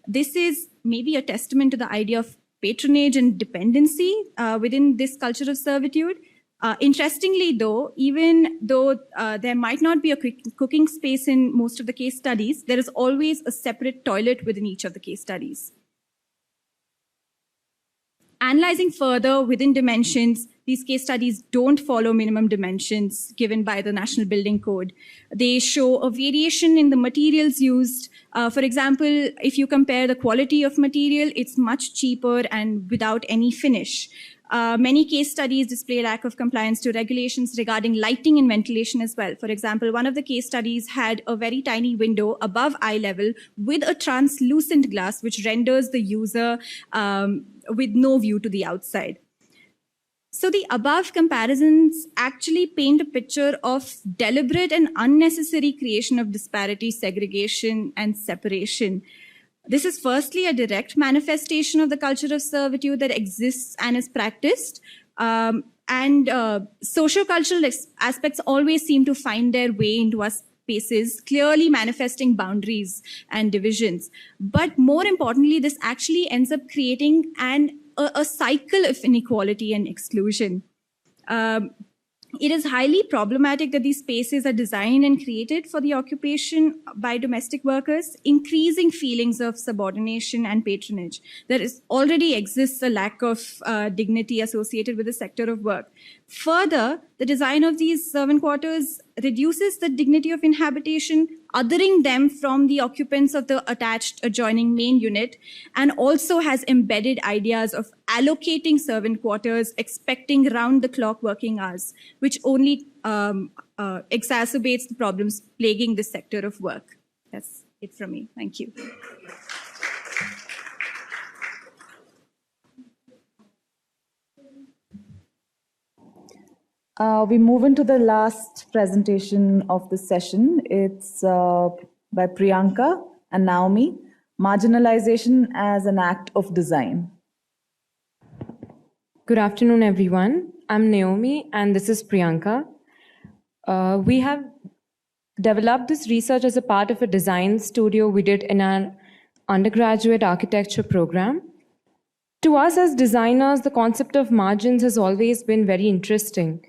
This is maybe a testament to the idea of patronage and dependency within this culture of servitude. Interestingly, though, even though there might not be a cooking space in most of the case studies, there is always a separate toilet within each of the case studies. Analyzing further within dimensions, these case studies don't follow minimum dimensions given by the National Building Code. They show a variation in the materials used. For example, if you compare the quality of material, it's much cheaper and without any finish. Many case studies display lack of compliance to regulations regarding lighting and ventilation as well. For example, one of the case studies had a very tiny window above eye level with a translucent glass, which renders the user with no view to the outside. So the above comparisons actually paint a picture of deliberate and unnecessary creation of disparity, segregation, and separation. This is firstly a direct manifestation of the culture of servitude that exists and is practiced. Social cultural aspects always seem to find their way into our spaces, clearly manifesting boundaries and divisions. But more importantly, this actually ends up creating a cycle of inequality and exclusion. It is highly problematic that these spaces are designed and created for the occupation by domestic workers, increasing feelings of subordination and patronage. Already exists a lack of dignity associated with the sector of work. Further, the design of these servant quarters reduces the dignity of inhabitation, othering them from the occupants of the attached adjoining main unit, and also has embedded ideas of allocating servant quarters, expecting round-the-clock working hours, which only exacerbates the problems plaguing this sector of work. That's it from me. Thank you. We move into the last presentation of the session. It's by Priyanka and Naomi, Marginalization as an Act of Design. Good afternoon, everyone. I'm Naomi, and this is Priyanka. We have developed this research as a part of a design studio we did in our undergraduate architecture program. To us as designers, the concept of margins has always been very interesting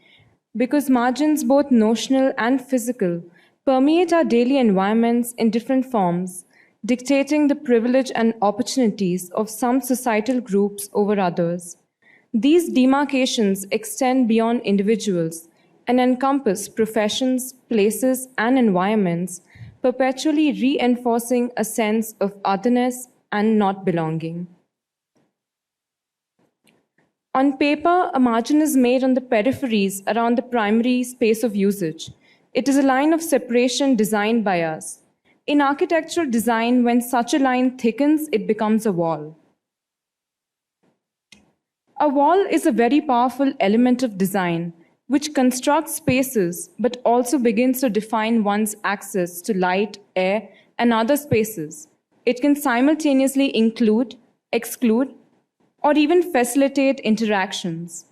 because margins, both notional and physical, permeate our daily environments in different forms, dictating the privilege and opportunities of some societal groups over others. These demarcations extend beyond individuals and encompass professions, places, and environments, perpetually reinforcing a sense of otherness and not belonging. On paper, a margin is made on the peripheries around the primary space of usage. It is a line of separation designed by us. In architectural design, when such a line thickens, it becomes a wall. A wall is a very powerful element of design, which constructs spaces but also begins to define one's access to light, air, and other spaces. It can simultaneously include, exclude, or even facilitate interactions.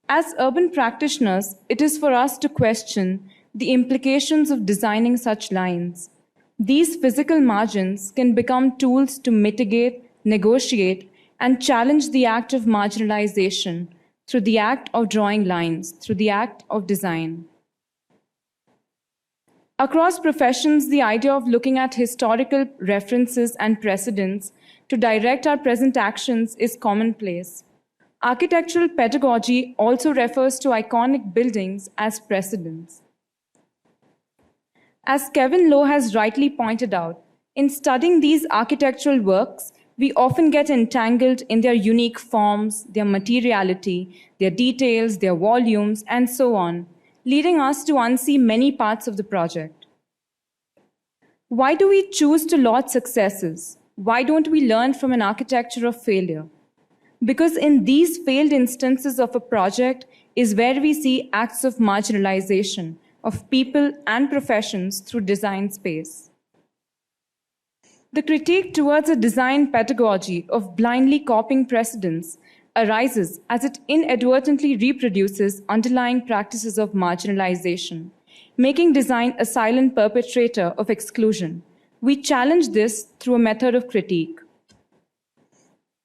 As urban practitioners, it is for us to question the implications of designing such lines. These physical margins can become tools to mitigate, negotiate, and challenge the act of marginalization through the act of drawing lines, through the act of design. Across professions, the idea of looking at historical references and precedents to direct our present actions is commonplace. Architectural pedagogy also refers to iconic buildings as precedents. As Kevin Lowe has rightly pointed out, in studying these architectural works, we often get entangled in their unique forms, their materiality, their details, their volumes, and so on, leading us to unsee many parts of the project. Why do we choose to laud successes? Why don't we learn from an architecture of failure? Because in these failed instances of a project is where we see acts of marginalization of people and professions through design space. The critique towards a design pedagogy of blindly copying precedents arises as it inadvertently reproduces underlying practices of marginalization, making design a silent perpetrator of exclusion. We challenge this through a method of critique.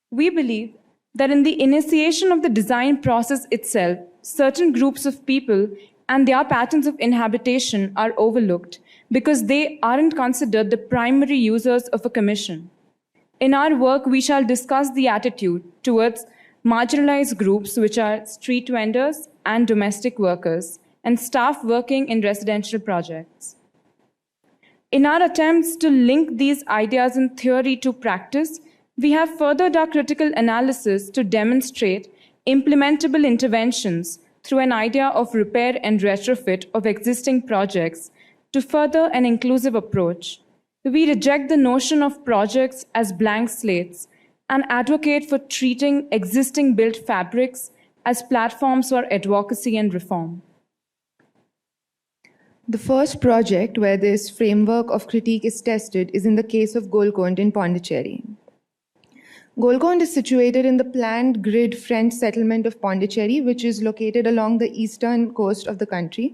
We believe that in the initiation of the design process itself, certain groups of people and their patterns of inhabitation are overlooked because they aren't considered the primary users of a commission. In our work, we shall discuss the attitude towards marginalized groups, which are street vendors and domestic workers, and staff working in residential projects. In our attempts to link these ideas in theory to practice, we have furthered our critical analysis to demonstrate implementable interventions through an idea of repair and retrofit of existing projects to further an inclusive approach. We reject the notion of projects as blank slates and advocate for treating existing built fabrics as platforms for advocacy and reform. The first project where this framework of critique is tested is in the case of Golconda in Pondicherry. Golconda is situated in the planned grid French settlement of Pondicherry, which is located along the eastern coast of the country.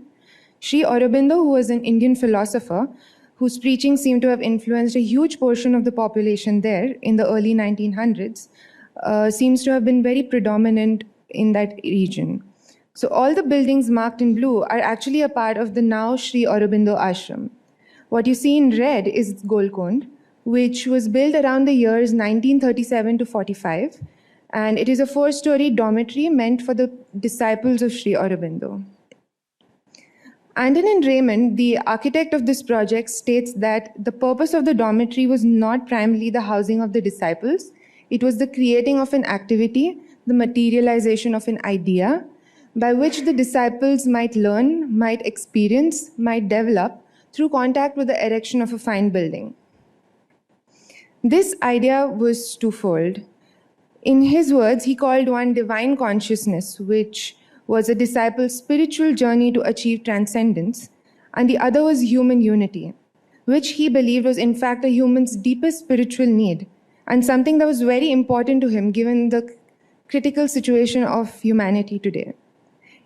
Sri Aurobindo, who was an Indian philosopher whose preaching seemed to have influenced a huge portion of the population there in the early 1900s, seems to have been very predominant in that region. So all the buildings marked in blue are actually a part of the now Sri Aurobindo Ashram. What you see in red is Golconda, which was built around the years 1937 to 45, and it is a 4-story dormitory meant for the disciples of Sri Aurobindo. Antonin Raymond, the architect of this project, states that the purpose of the dormitory was not primarily the housing of the disciples, it was the creating of an activity, the materialization of an idea, by which the disciples might learn, might experience, might develop through contact with the erection of a fine building. This idea was twofold. In his words, he called one divine consciousness, which was a disciple's spiritual journey to achieve transcendence, and the other was human unity, which he believed was in fact a human's deepest spiritual need, and something that was very important to him given the critical situation of humanity today.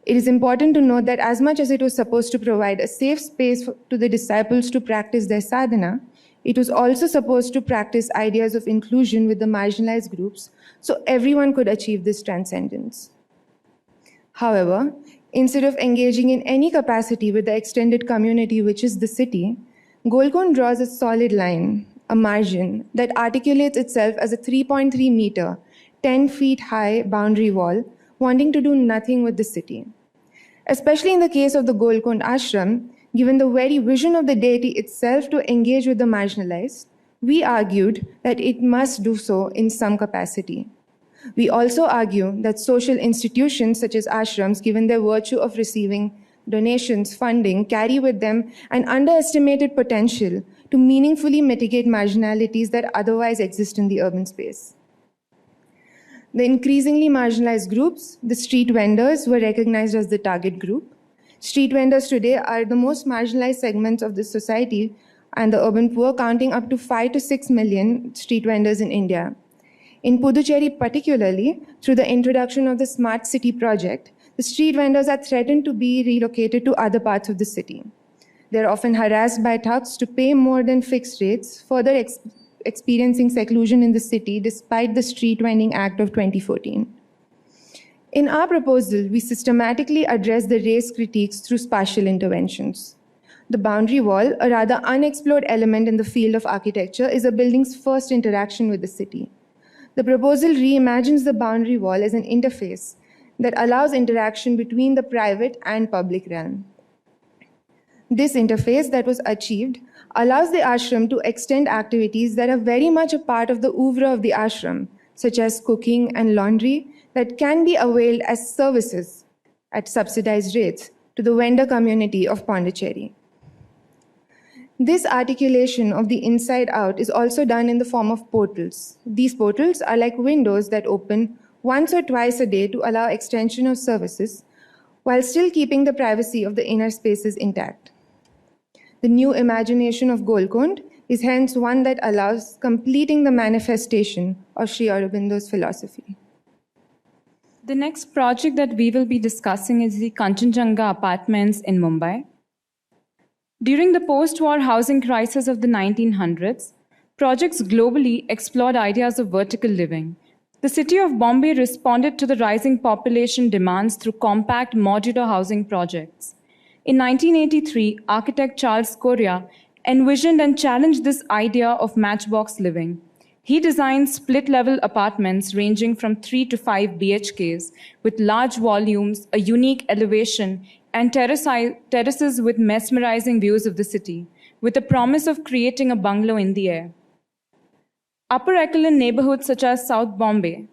It is important to note that as much as it was supposed to provide a safe space to the disciples to practice their sadhana, it was also supposed to practice ideas of inclusion with the marginalized groups so everyone could achieve this transcendence. However, instead of engaging in any capacity with the extended community, which is the city, Golconda draws a solid line, a margin, that articulates itself as a 3.3 meter, 10 feet high boundary wall, wanting to do nothing with the city. Especially in the case of the Golconda Ashram, given the very vision of the deity itself to engage with the marginalized, we argued that it must do so in some capacity. We also argue that social institutions such as ashrams, given their virtue of receiving donations, funding, carry with them an underestimated potential to meaningfully mitigate marginalities that otherwise exist in the urban space. The increasingly marginalized groups, the street vendors, were recognized as the target group. Street vendors today are the most marginalized segments of this society, and the urban poor, counting up to 5 to 6 million street vendors in India. In Puducherry particularly, through the introduction of the Smart City project, the street vendors are threatened to be relocated to other parts of the city. They are often harassed by thugs to pay more than fixed rates, further experiencing seclusion in the city despite the Street Vending Act of 2014. In our proposal, we systematically address the race critiques through spatial interventions. The boundary wall, a rather unexplored element in the field of architecture, is a building's first interaction with the city. The proposal reimagines the boundary wall as an interface that allows interaction between the private and public realm. This interface that was achieved allows the ashram to extend activities that are very much a part of the oeuvre of the ashram, such as cooking and laundry, that can be availed as services at subsidized rates to the vendor community of Pondicherry. This articulation of the inside out is also done in the form of portals. These portals are like windows that open once or twice a day to allow extension of services while still keeping the privacy of the inner spaces intact. The new imagination of Golconda is hence one that allows completing the manifestation of Sri Aurobindo's philosophy. The next project that we will be discussing is the Kanchenjunga Apartments in Mumbai. During the post-war housing crisis of the 1900s, projects globally explored ideas of vertical living. The city of Bombay responded to the rising population demands through compact modular housing projects. In 1983, architect Charles Correa envisioned and challenged this idea of matchbox living. He designed split-level apartments ranging from 3 to 5 BHKs with large volumes, a unique elevation, and terraces with mesmerizing views of the city, with the promise of creating a bungalow in the air. Upper echelon neighborhoods such as South Bombay,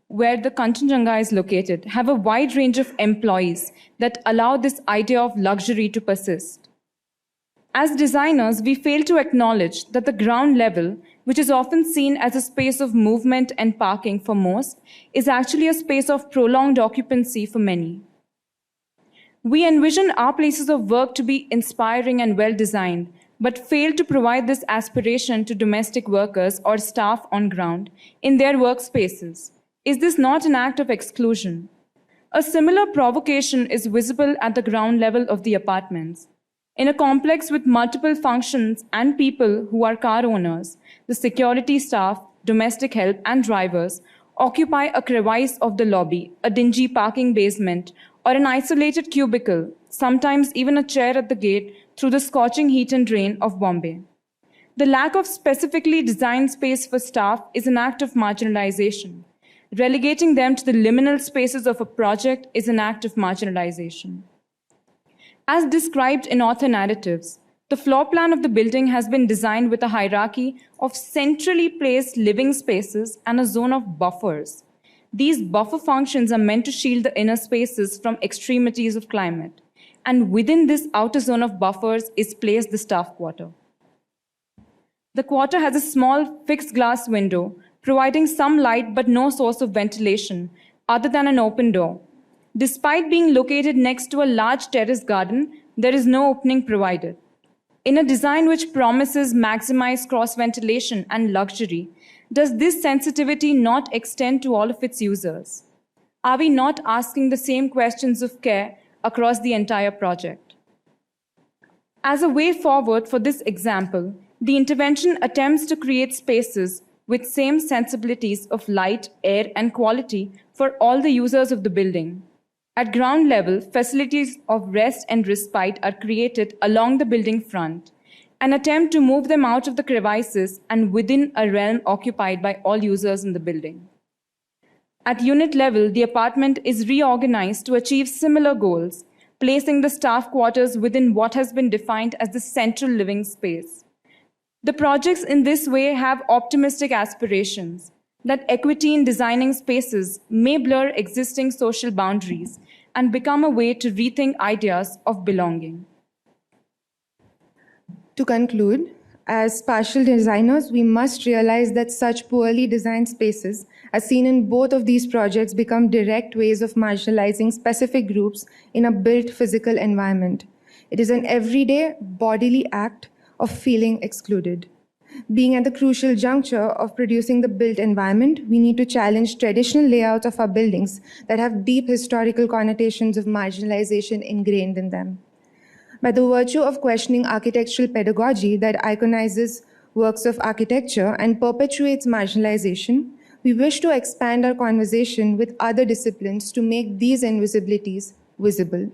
where the Kanchenjunga is located, have a wide range of employees that allow this idea of luxury to persist. As designers, we fail to acknowledge that the ground level, which is often seen as a space of movement and parking for most, is actually a space of prolonged occupancy for many. We envision our places of work to be inspiring and well-designed, but fail to provide this aspiration to domestic workers or staff on ground in their workspaces. Is this not an act of exclusion? A similar provocation is visible at the ground level of the apartments. In a complex with multiple functions and people who are car owners, the security staff, domestic help, and drivers occupy a crevice of the lobby, a dingy parking basement, or an isolated cubicle, sometimes even a chair at the gate through the scorching heat and rain of Bombay. The lack of specifically designed space for staff is an act of marginalization. Relegating them to the liminal spaces of a project is an act of marginalization. As described in author narratives, the floor plan of the building has been designed with a hierarchy of centrally placed living spaces and a zone of buffers. These buffer functions are meant to shield the inner spaces from extremities of climate. And within this outer zone of buffers is placed the staff quarter. The quarter has a small fixed glass window, providing some light but no source of ventilation other than an open door. Despite being located next to a large terrace garden, there is no opening provided. In a design which promises maximized cross-ventilation and luxury, does this sensitivity not extend to all of its users? Are we not asking the same questions of care across the entire project? As a way forward for this example, the intervention attempts to create spaces with same sensibilities of light, air, and quality for all the users of the building. At ground level, facilities of rest and respite are created along the building front, an attempt to move them out of the crevices and within a realm occupied by all users in the building. At unit level, the apartment is reorganized to achieve similar goals, placing the staff quarters within what has been defined as the central living space. The projects in this way have optimistic aspirations that equity in designing spaces may blur existing social boundaries and become a way to rethink ideas of belonging. To conclude, as spatial designers, we must realize that such poorly designed spaces, as seen in both of these projects, become direct ways of marginalizing specific groups in a built physical environment. It is an everyday bodily act of feeling excluded. Being at the crucial juncture of producing the built environment, we need to challenge traditional layouts of our buildings that have deep historical connotations of marginalization ingrained in them. By the virtue of questioning architectural pedagogy that iconizes works of architecture and perpetuates marginalization, we wish to expand our conversation with other disciplines to make these invisibilities visible,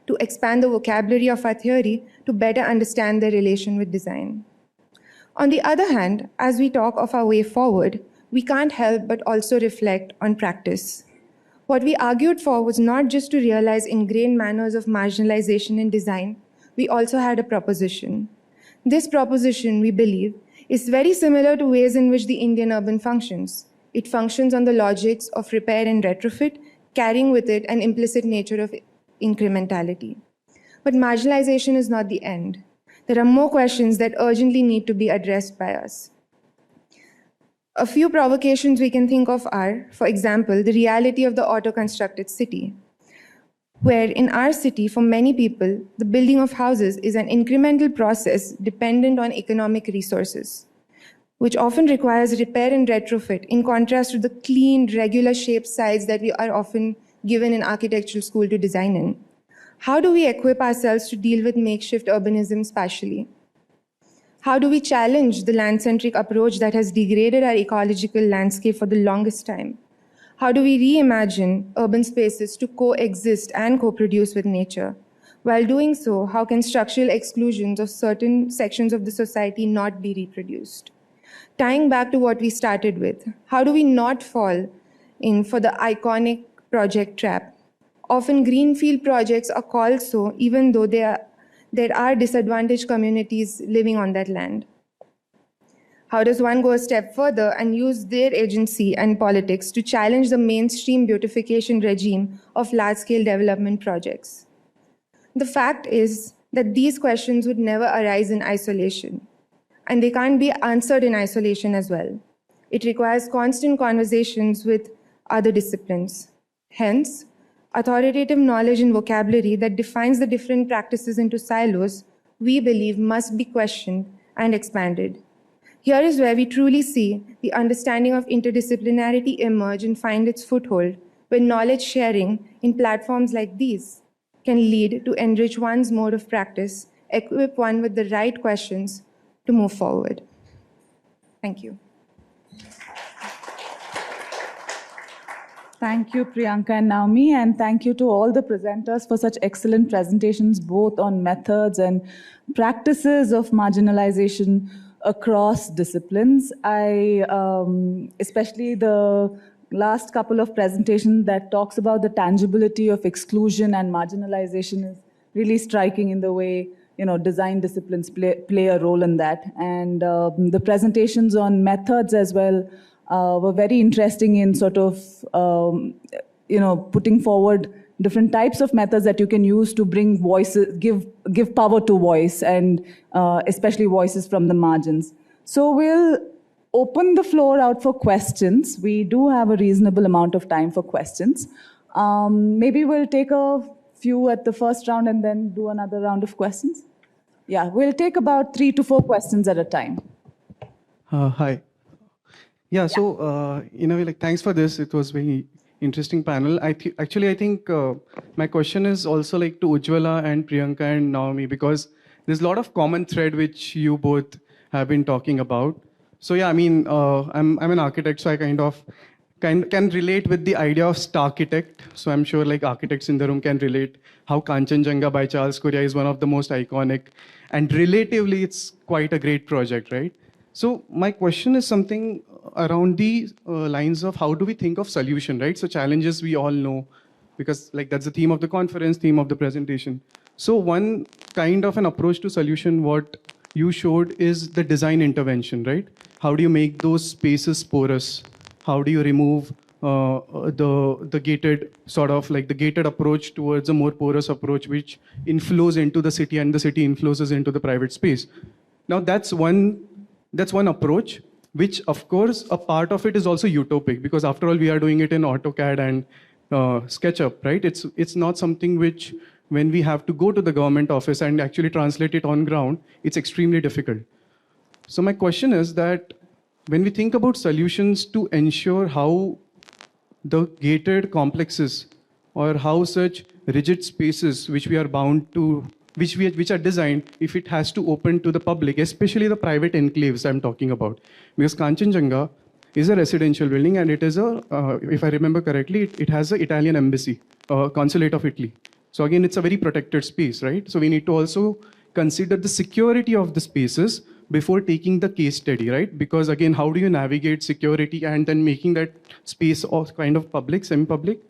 to expand the vocabulary of our theory to better understand their relation with design. On the other hand, as we talk of our way forward, we can't help but also reflect on practice. What we argued for was not just to realize ingrained manners of marginalization in design, we also had a proposition. This proposition, we believe, is very similar to ways in which the Indian urban functions. It functions on the logics of repair and retrofit, carrying with it an implicit nature of incrementality. But marginalization is not the end. There are more questions that urgently need to be addressed by us. A few provocations we can think of are, for example, the reality of the auto-constructed city, where in our city, for many people, the building of houses is an incremental process dependent on economic resources, which often requires repair and retrofit, in contrast to the clean, regular shaped sites that we are often given in architectural school to design in. How do we equip ourselves to deal with makeshift urbanism spatially? How do we challenge the land-centric approach that has degraded our ecological landscape for the longest time? How do we reimagine urban spaces to coexist and co-produce with nature? While doing so, how can structural exclusions of certain sections of the society not be reproduced? Tying back to what we started with, how do we not fall in for the iconic project trap? Often greenfield projects are called so, even though there are disadvantaged communities living on that land. How does one go a step further and use their agency and politics to challenge the mainstream beautification regime of large-scale development projects? The fact is that these questions would never arise in isolation, and they can't be answered in isolation as well. It requires constant conversations with other disciplines. Hence, authoritative knowledge and vocabulary that defines the different practices into silos, we believe must be questioned and expanded. Here is where we truly see the understanding of interdisciplinarity emerge and find its foothold, where knowledge sharing in platforms like these can lead to enrich one's mode of practice, equip one with the right questions to move forward. Thank you. Thank you, Priyanka and Naomi, and thank you to all the presenters for such excellent presentations, both on methods and practices of marginalization across disciplines. Especially the last couple of presentations that talks about the tangibility of exclusion and marginalization is really striking in the way design disciplines play a role in that. And the presentations on methods as well were very interesting in sort of, putting forward different types of methods that you can use to bring voices, give power to voice, and especially voices from the margins. So we'll open the floor out for questions. We do have a reasonable amount of time for questions. Maybe we'll take a few at the first round and then do another round of questions. Yeah, we'll take about 3 to 4 questions at a time. Hi. Yeah, so, thanks for this. It was very interesting panel. I think my question is also to Ujjvala and Priyanka and Naomi, because there's a lot of common thread which you both have been talking about. So yeah, I'm an architect, so I kind of can relate with the idea of starchitect. So I'm sure architects in the room can relate how Kanchenjunga by Charles Correa is one of the most iconic, and relatively it's quite a great project, right? So my question is something around the lines of how do we think of solution, right? So challenges we all know, because that's the theme of the conference, theme of the presentation. So one kind of an approach to solution, what you showed is the design intervention, right? How do you make those spaces porous? How do you remove the gated sort of the gated approach towards a more porous approach, which inflows into the city and the city inflows into the private space? Now that's one approach, which of course a part of it is also utopic, because after all we are doing it in AutoCAD and SketchUp, right? It's not something which, when we have to go to the government office and actually translate it on ground, it's extremely difficult. So my question is that when we think about solutions to ensure how the gated complexes or how such rigid spaces which we are bound to, which are designed, if it has to open to the public, especially the private enclaves I'm talking about. Because Kanchenjunga is a residential building, and it is if I remember correctly, it has an Italian embassy, consulate of Italy. So again, it's a very protected space, right? So we need to also consider the security of the spaces before taking the case study, right? Because again, how do you navigate security and then making that space of kind of public, semi-public?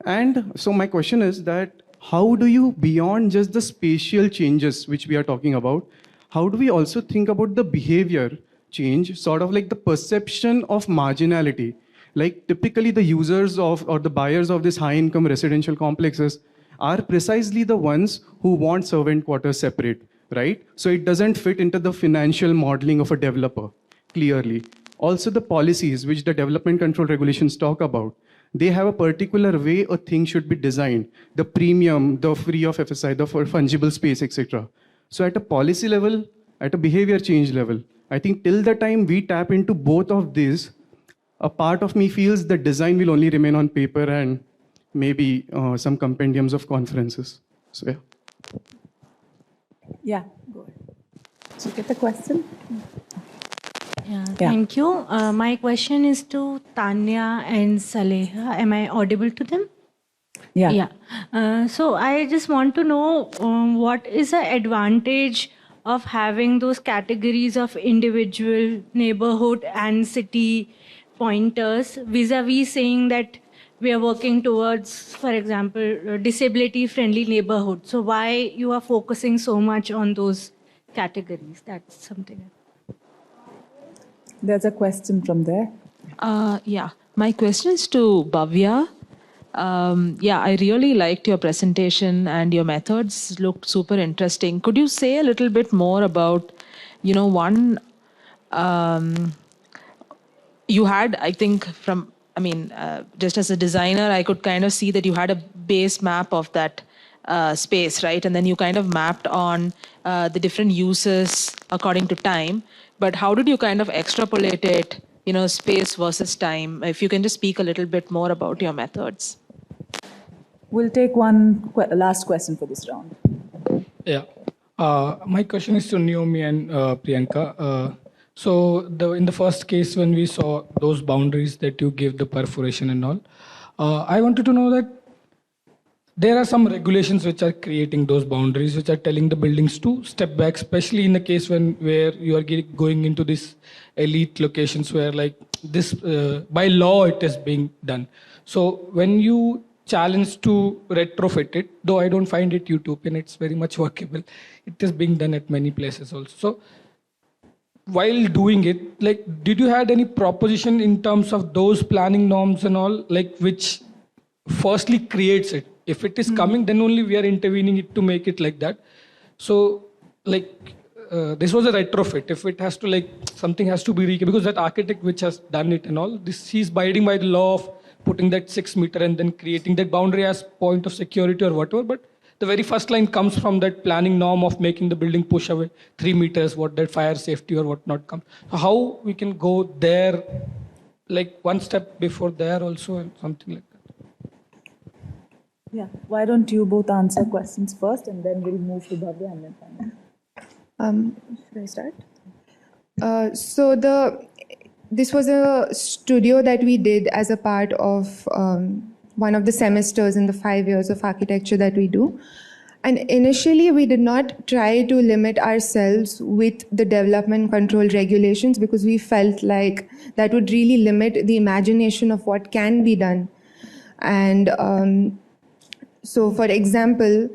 And so my question is that how do you, beyond just the spatial changes which we are talking about, how do we also think about the behavior change, sort of the perception of marginality? Typically the users of or the buyers of these high-income residential complexes are precisely the ones who want servant quarters separate, right? So it doesn't fit into the financial modeling of a developer, clearly. Also the policies which the development control regulations talk about, they have a particular way a thing should be designed, the premium, the free of FSI, the fungible space, etc. So at a policy level, at a behavior change level, I think till the time we tap into both of these, a part of me feels the design will only remain on paper and maybe some compendiums of conferences. So yeah. Yeah, go ahead. Did you get the question? Yeah, thank you. My question is to Tanya and Saleha. Am I audible to them? Yeah. Yeah. So I just want to know what is the advantage of having those categories of individual, neighborhood and city pointers vis-a-vis saying that we are working towards, for example, disability-friendly neighborhood. So why you are focusing so much on those categories? That's something. There's a question from there. Yeah, my question is to Bhavya. I really liked your presentation and your methods looked super interesting. Could you say a little bit more about, one, you had, I think just as a designer, I could kind of see that you had a base map of that space, right? And then you kind of mapped on the different uses according to time. But how did you kind of extrapolate it, space versus time? If you can just speak a little bit more about your methods. We'll take one last question for this round. Yeah. My question is to Naomi and Priyanka. So in the first case, when we saw those boundaries that you gave, the perforation and all, I wanted to know that there are some regulations which are creating those boundaries, which are telling the buildings to step back, especially in the case where you are going into these elite locations where like this, by law, it is being done. So when you challenge to retrofit it, though I don't find it utopian, it's very much workable. It is being done at many places also. So while doing it, like, did you had any proposition in terms of those planning norms and all, like, which firstly creates it? If it is coming, then only we are intervening it to make it like that. So, like, this was a retrofit. If it has to, like, something has to be because that architect which has done it and all, this he's abiding by the law of putting that 6 meter and then creating that boundary as point of security or whatever. But the very first line comes from that planning norm of making the building push away 3 meters, what that fire safety or what not come. So how we can go there, like one step before there also, and something like that. Yeah, why don't you both answer questions first and then we'll move to Bhavya and then Tanya. Should I start? This was a studio that we did as a part of one of the semesters in the 5 years of architecture that we do. And initially, we did not try to limit ourselves with the development control regulations because we felt like that would really limit the imagination of what can be done. And so, for example,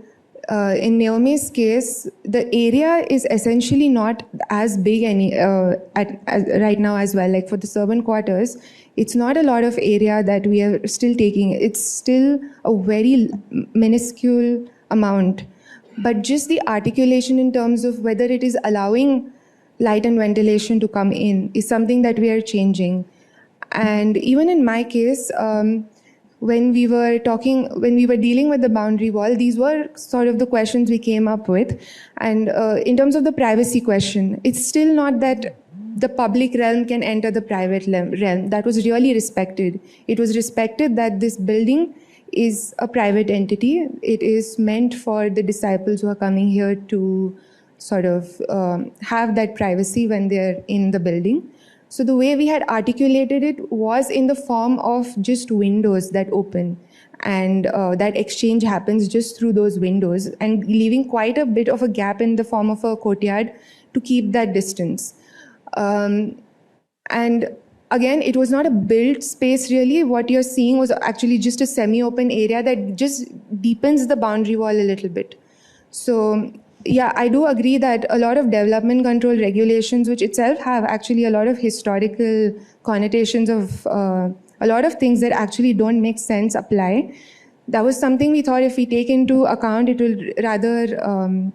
in Naomi's case, the area is essentially not as big right now as well. Like for the suburban quarters, it's not a lot of area that we are still taking. It's still a very minuscule amount. But just the articulation in terms of whether it is allowing light and ventilation to come in is something that we are changing. And even in my case, when we were dealing with the boundary wall, these were sort of the questions we came up with. And in terms of the privacy question, it's still not that the public realm can enter the private realm. That was really respected. It was respected that this building is a private entity. It is meant for the disciples who are coming here to sort of have that privacy when they're in the building. So the way we had articulated it was in the form of just windows that open, and that exchange happens just through those windows, and leaving quite a bit of a gap in the form of a courtyard to keep that distance. And again, it was not a built space really. What you're seeing was actually just a semi-open area that just deepens the boundary wall a little bit. So yeah, I do agree that a lot of development control regulations, which itself have actually a lot of historical connotations of a lot of things that actually don't make sense apply. That was something we thought if we take into account, it will rather,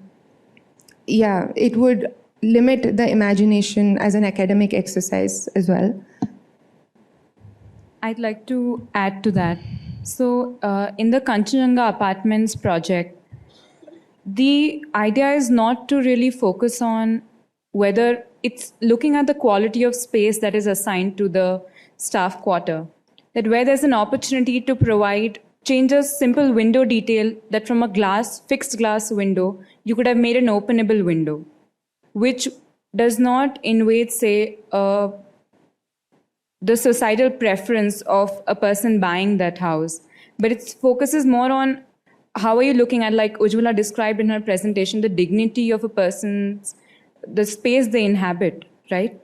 it would limit the imagination as an academic exercise as well. I'd like to add to that. So in the Kanchenjunga Apartments project, the idea is not to really focus on whether it's looking at the quality of space that is assigned to the staff quarter. That where there's an opportunity to change a simple window detail that from a fixed glass window, you could have made an openable window, which does not invade, say, the societal preference of a person buying that house, but it focuses more on how are you looking at, like Ujjvala described in her presentation, the dignity of a person's, the space they inhabit, right?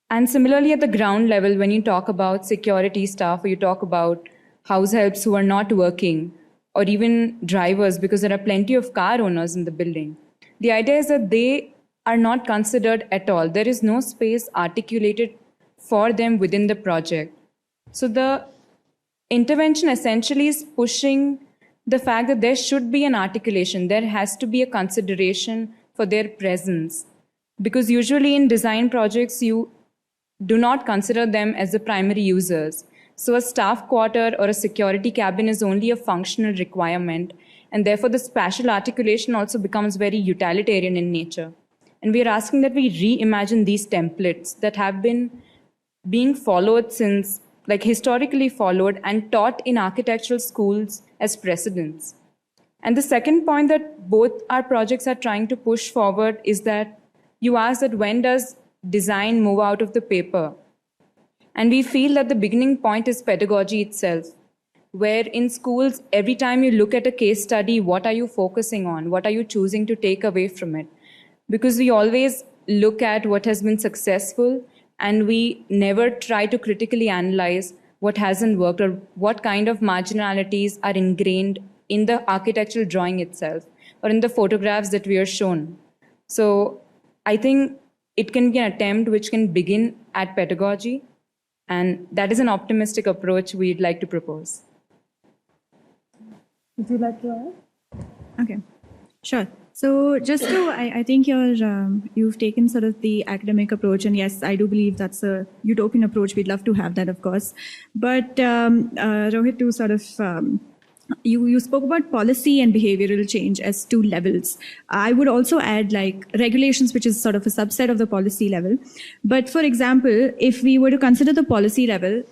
And similarly at the ground level, when you talk about security staff or you talk about house helps who are not working, or even drivers, because there are plenty of car owners in the building, the idea is that they are not considered at all. There is no space articulated for them within the project. So the intervention essentially is pushing the fact that there should be an articulation. There has to be a consideration for their presence. Because usually in design projects, you do not consider them as the primary users. So a staff quarter or a security cabin is only a functional requirement. And therefore the spatial articulation also becomes very utilitarian in nature. And we are asking that we reimagine these templates that have been being followed since, like historically followed and taught in architectural schools as precedents. And the second point that both our projects are trying to push forward is that you ask that when does design move out of the paper? And we feel that the beginning point is pedagogy itself. where in schools, every time you look at a case study, what are you focusing on? What are you choosing to take away from it? Because we always look at what has been successful and we never try to critically analyze what hasn't worked or what kind of marginalities are ingrained in the architectural drawing itself or in the photographs that we are shown. So I think it can be an attempt which can begin at pedagogy, and that is an optimistic approach we'd like to propose. Would you like to add? Okay, sure. So just to, I think you've taken sort of the academic approach, and yes, I do believe that's a utopian approach. We'd love to have that, of course. But Rohit, to sort of, you spoke about policy and behavioral change as two levels. I would also add like regulations, which is sort of a subset of the policy level. But for example, if we were to consider the policy level,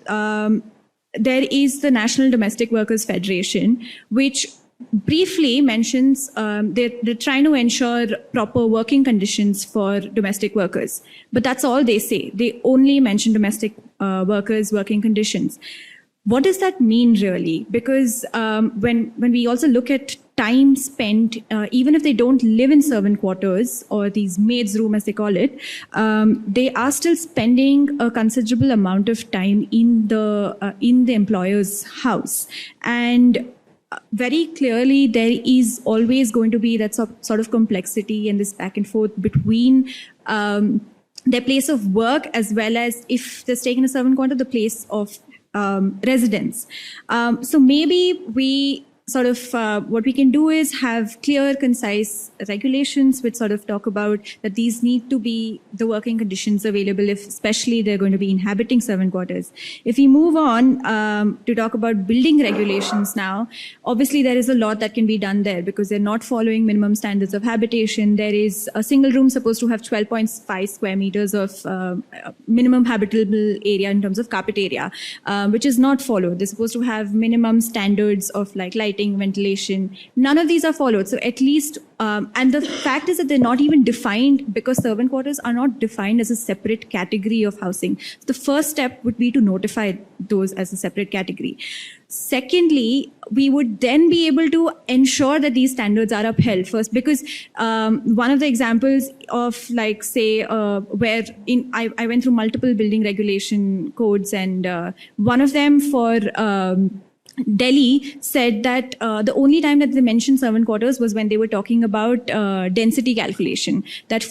there is the National Domestic Workers Federation, which briefly mentions they're trying to ensure proper working conditions for domestic workers. But that's all they say. They only mention domestic workers' working conditions. What does that mean really? Because when we also look at time spent, even if they don't live in servant quarters or these maids' room as they call it, they are still spending a considerable amount of time in the employer's house. And very clearly, there is always going to be that sort of complexity and this back and forth between their place of work as well as, if they're staying in a servant quarter, the place of residence. So maybe we sort of, what we can do is have clear, concise regulations which sort of talk about that these need to be the working conditions available if especially they're going to be inhabiting servant quarters. If we move on to talk about building regulations now, obviously there is a lot that can be done there because they're not following minimum standards of habitation. There is a single room supposed to have 12.5 square meters of minimum habitable area in terms of carpet area, which is not followed. They're supposed to have minimum standards of like lighting, ventilation. None of these are followed. So at least, and the fact is that they're not even defined because servant quarters are not defined as a separate category of housing. So the first step would be to notify those as a separate category. Secondly, we would then be able to ensure that these standards are upheld first, because one of the examples of like, say, where I went through multiple building regulation codes, and one of them for Delhi said that the only time that they mentioned servant quarters was when they were talking about density calculation, that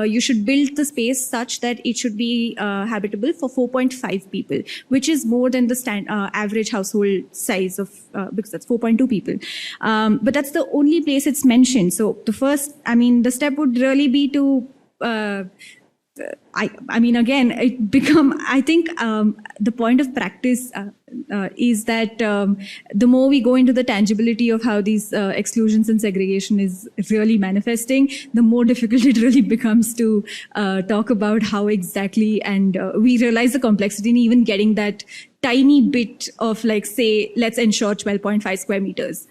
you should build the space such that it should be habitable for 4.5 people, which is more than the average household size of, because that's 4.2 people. But that's the only place it's mentioned. So the step would really be to again, I think the point of practice is that the more we go into the tangibility of how these exclusions and segregation is really manifesting, the more difficult it really becomes to talk about how exactly, and we realize the complexity in even getting that tiny bit of like, say, let's ensure 12.5 square meters.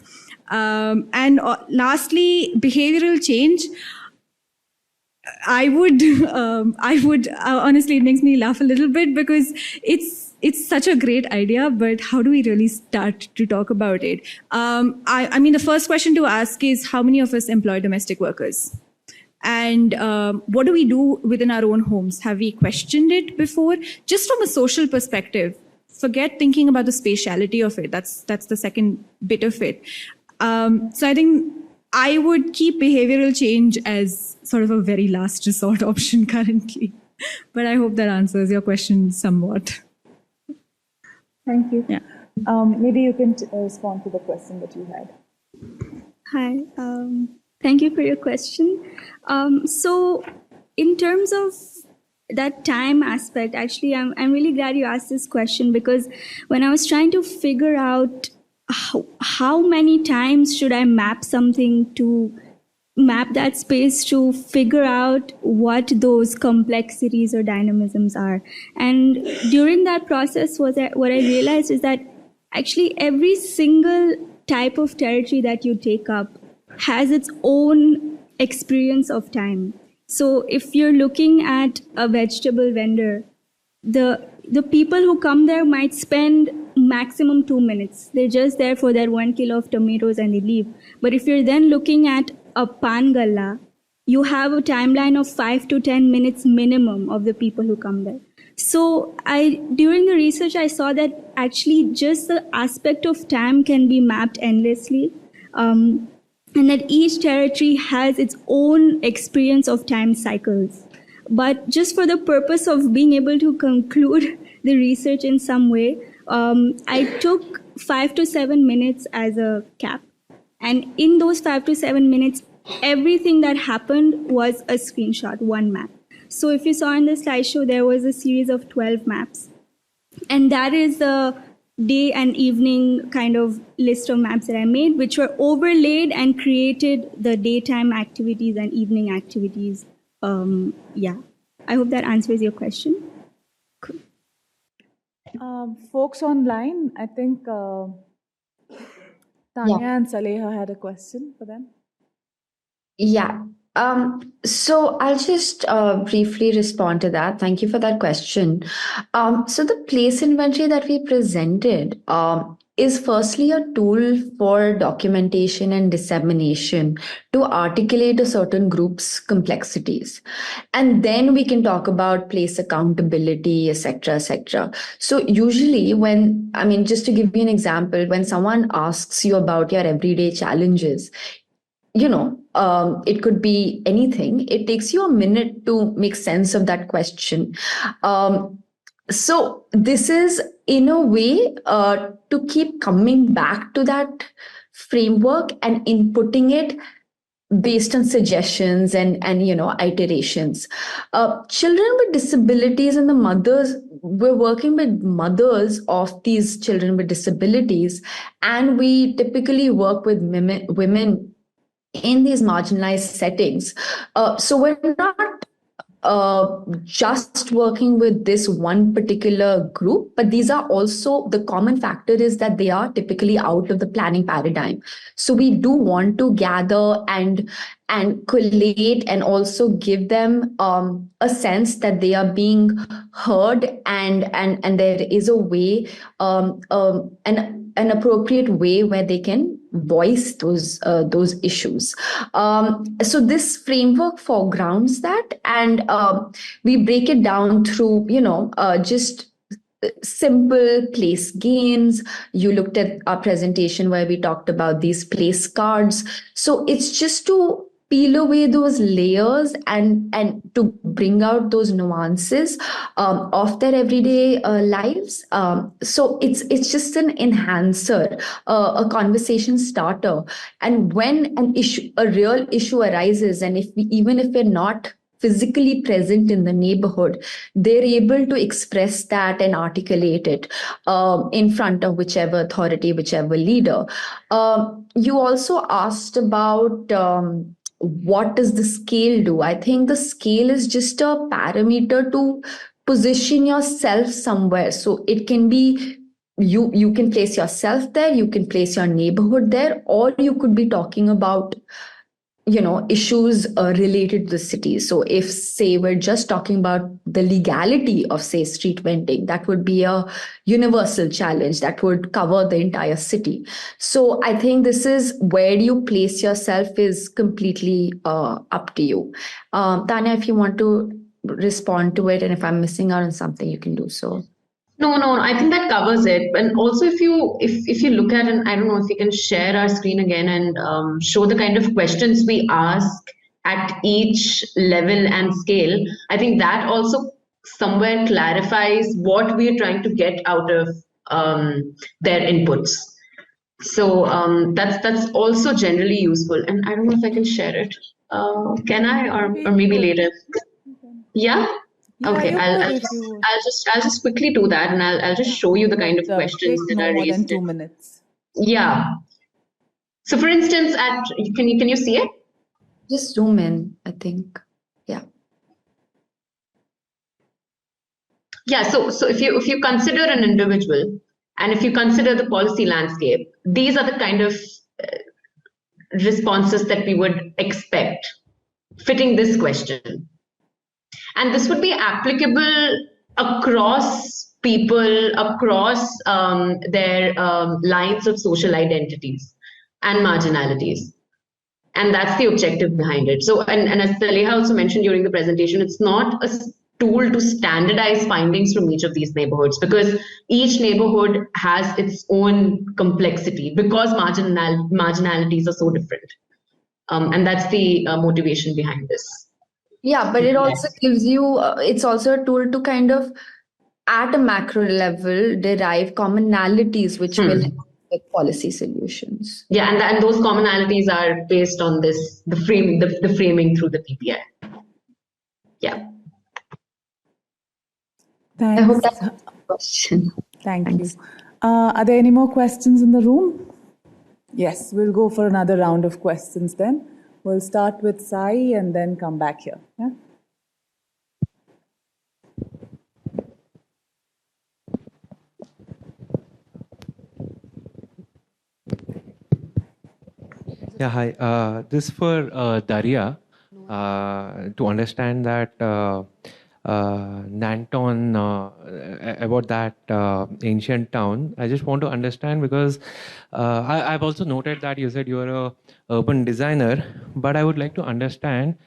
And lastly, behavioral change. I would honestly, it makes me laugh a little bit because it's such a great idea, but how do we really start to talk about it? I mean, the first question to ask is how many of us employ domestic workers? And what do we do within our own homes? Have we questioned it before? Just from a social perspective, forget thinking about the spatiality of it. That's the second bit of it. So I think I would keep behavioral change as sort of a very last resort option currently. But I hope that answers your question somewhat. Thank you. Yeah. Maybe you can respond to the question that you had. Hi. Thank you for your question. So in terms of that time aspect, actually, I'm really glad you asked this question, because when I was trying to figure out how many times should I map something to map that space to figure out what those complexities or dynamisms are. And during that process, what I realized is that actually every single type of territory that you take up has its own experience of time. So if you're looking at a vegetable vendor, the people who come there might spend maximum 2 minutes. They're just there for that 1 kilo of tomatoes and they leave. But if you're then looking at a pan galla, you have a timeline of 5 to 10 minutes minimum of the people who come there. So during the research, I saw that actually just the aspect of time can be mapped endlessly. And that each territory has its own experience of time cycles. But just for the purpose of being able to conclude the research in some way, I took 5 to 7 minutes as a cap. And in those 5 to 7 minutes, everything that happened was a screenshot, one map. So if you saw in the slideshow, there was a series of 12 maps. And that is the day and evening kind of list of maps that I made, which were overlaid and created the daytime activities and evening activities. I hope that answers your question. Cool. Folks online, I think Tanya and Saleha had a question for them. Yeah. So I'll just briefly respond to that. Thank you for that question. So the place inventory that we presented is firstly a tool for documentation and dissemination to articulate a certain group's complexities. And then we can talk about place accountability, etc., etc. So usually just to give you an example, when someone asks you about your everyday challenges, it could be anything. It takes you a minute to make sense of that question. So this is, in a way, to keep coming back to that framework and inputting it based on suggestions and iterations. Children with disabilities and the mothers, we're working with mothers of these children with disabilities, and we typically work with women in these marginalized settings. So we're not just working with this one particular group, but these are also, the common factor is that they are typically out of the planning paradigm. So we do want to gather and collate and also give them a sense that they are being heard and there is a way, an appropriate way where they can voice those issues. So this framework foregrounds that, and we break it down through just simple place games. You looked at our presentation where we talked about these place cards. So it's just to peel away those layers and to bring out those nuances of their everyday lives. So it's just an enhancer, a conversation starter. And when a real issue arises, and even if we're not physically present in the neighborhood, they're able to express that and articulate it in front of whichever authority, whichever leader. You also asked about what does the scale do? I think the scale is just a parameter to position yourself somewhere. So it can be you can place yourself there, you can place your neighborhood there, or you could be talking about issues related to the city. So if, say, we're just talking about the legality of, say, street vending, that would be a universal challenge that would cover the entire city. So I think this is where you place yourself is completely up to you. Tanya, if you want to respond to it, and if I'm missing out on something, you can do so. No, I think that covers it. And also, if you look at, and I don't know if you can share our screen again and show the kind of questions we ask at each level and scale, I think that also somewhere clarifies what we are trying to get out of their inputs. So that's also generally useful. And I don't know if I can share it. Can I, or maybe later? Yeah. Okay, I'll just quickly do that, and I'll just show you the kind of questions that are raised. More than 2 minutes. Yeah. So, for instance, can you see it? Just zoom in, I think. Yeah. Yeah. So if you consider an individual, and if you consider the policy landscape, these are the kind of responses that we would expect fitting this question. And this would be applicable across people across their lines of social identities and marginalities. And that's the objective behind it. So, and as Saleha also mentioned during the presentation, it's not a tool to standardize findings from each of these neighborhoods, because each neighborhood has its own complexity, because marginalities are so different. And that's the motivation behind this. Yeah, but it also gives you, it's also a tool to kind of, at a macro level, derive commonalities which will help with policy solutions. Yeah, and those commonalities are based on this, the framing through the PPI. Yeah. Thanks. I hope that's a question. Thanks. You. Are there any more questions in the room? Yes, we'll go for another round of questions then. We'll start with Sai and then come back here. Yeah? Yeah, hi. This is for Daria. To understand that Nantou, about that ancient town, I just want to understand, because I've also noted that you said you are a urban designer, but I would like to understand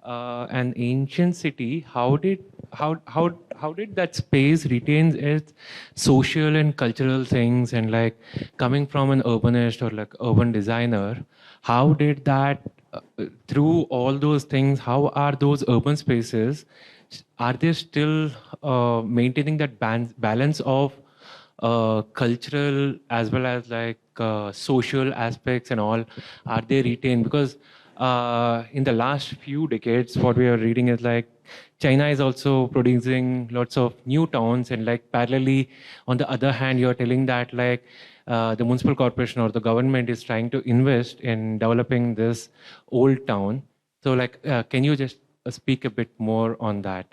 an ancient city, how did that space retain its social and cultural things, and like coming from an urbanist or like urban designer, how did that through all those things, how are those urban spaces, are they still maintaining that balance of cultural as well as like social aspects and all, are they retained? Because in the last few decades, what we are reading is like China is also producing lots of new towns, and like parallelly, on the other hand, you're telling that like the municipal corporation or the government is trying to invest in developing this old town. So like, can you just speak a bit more on that?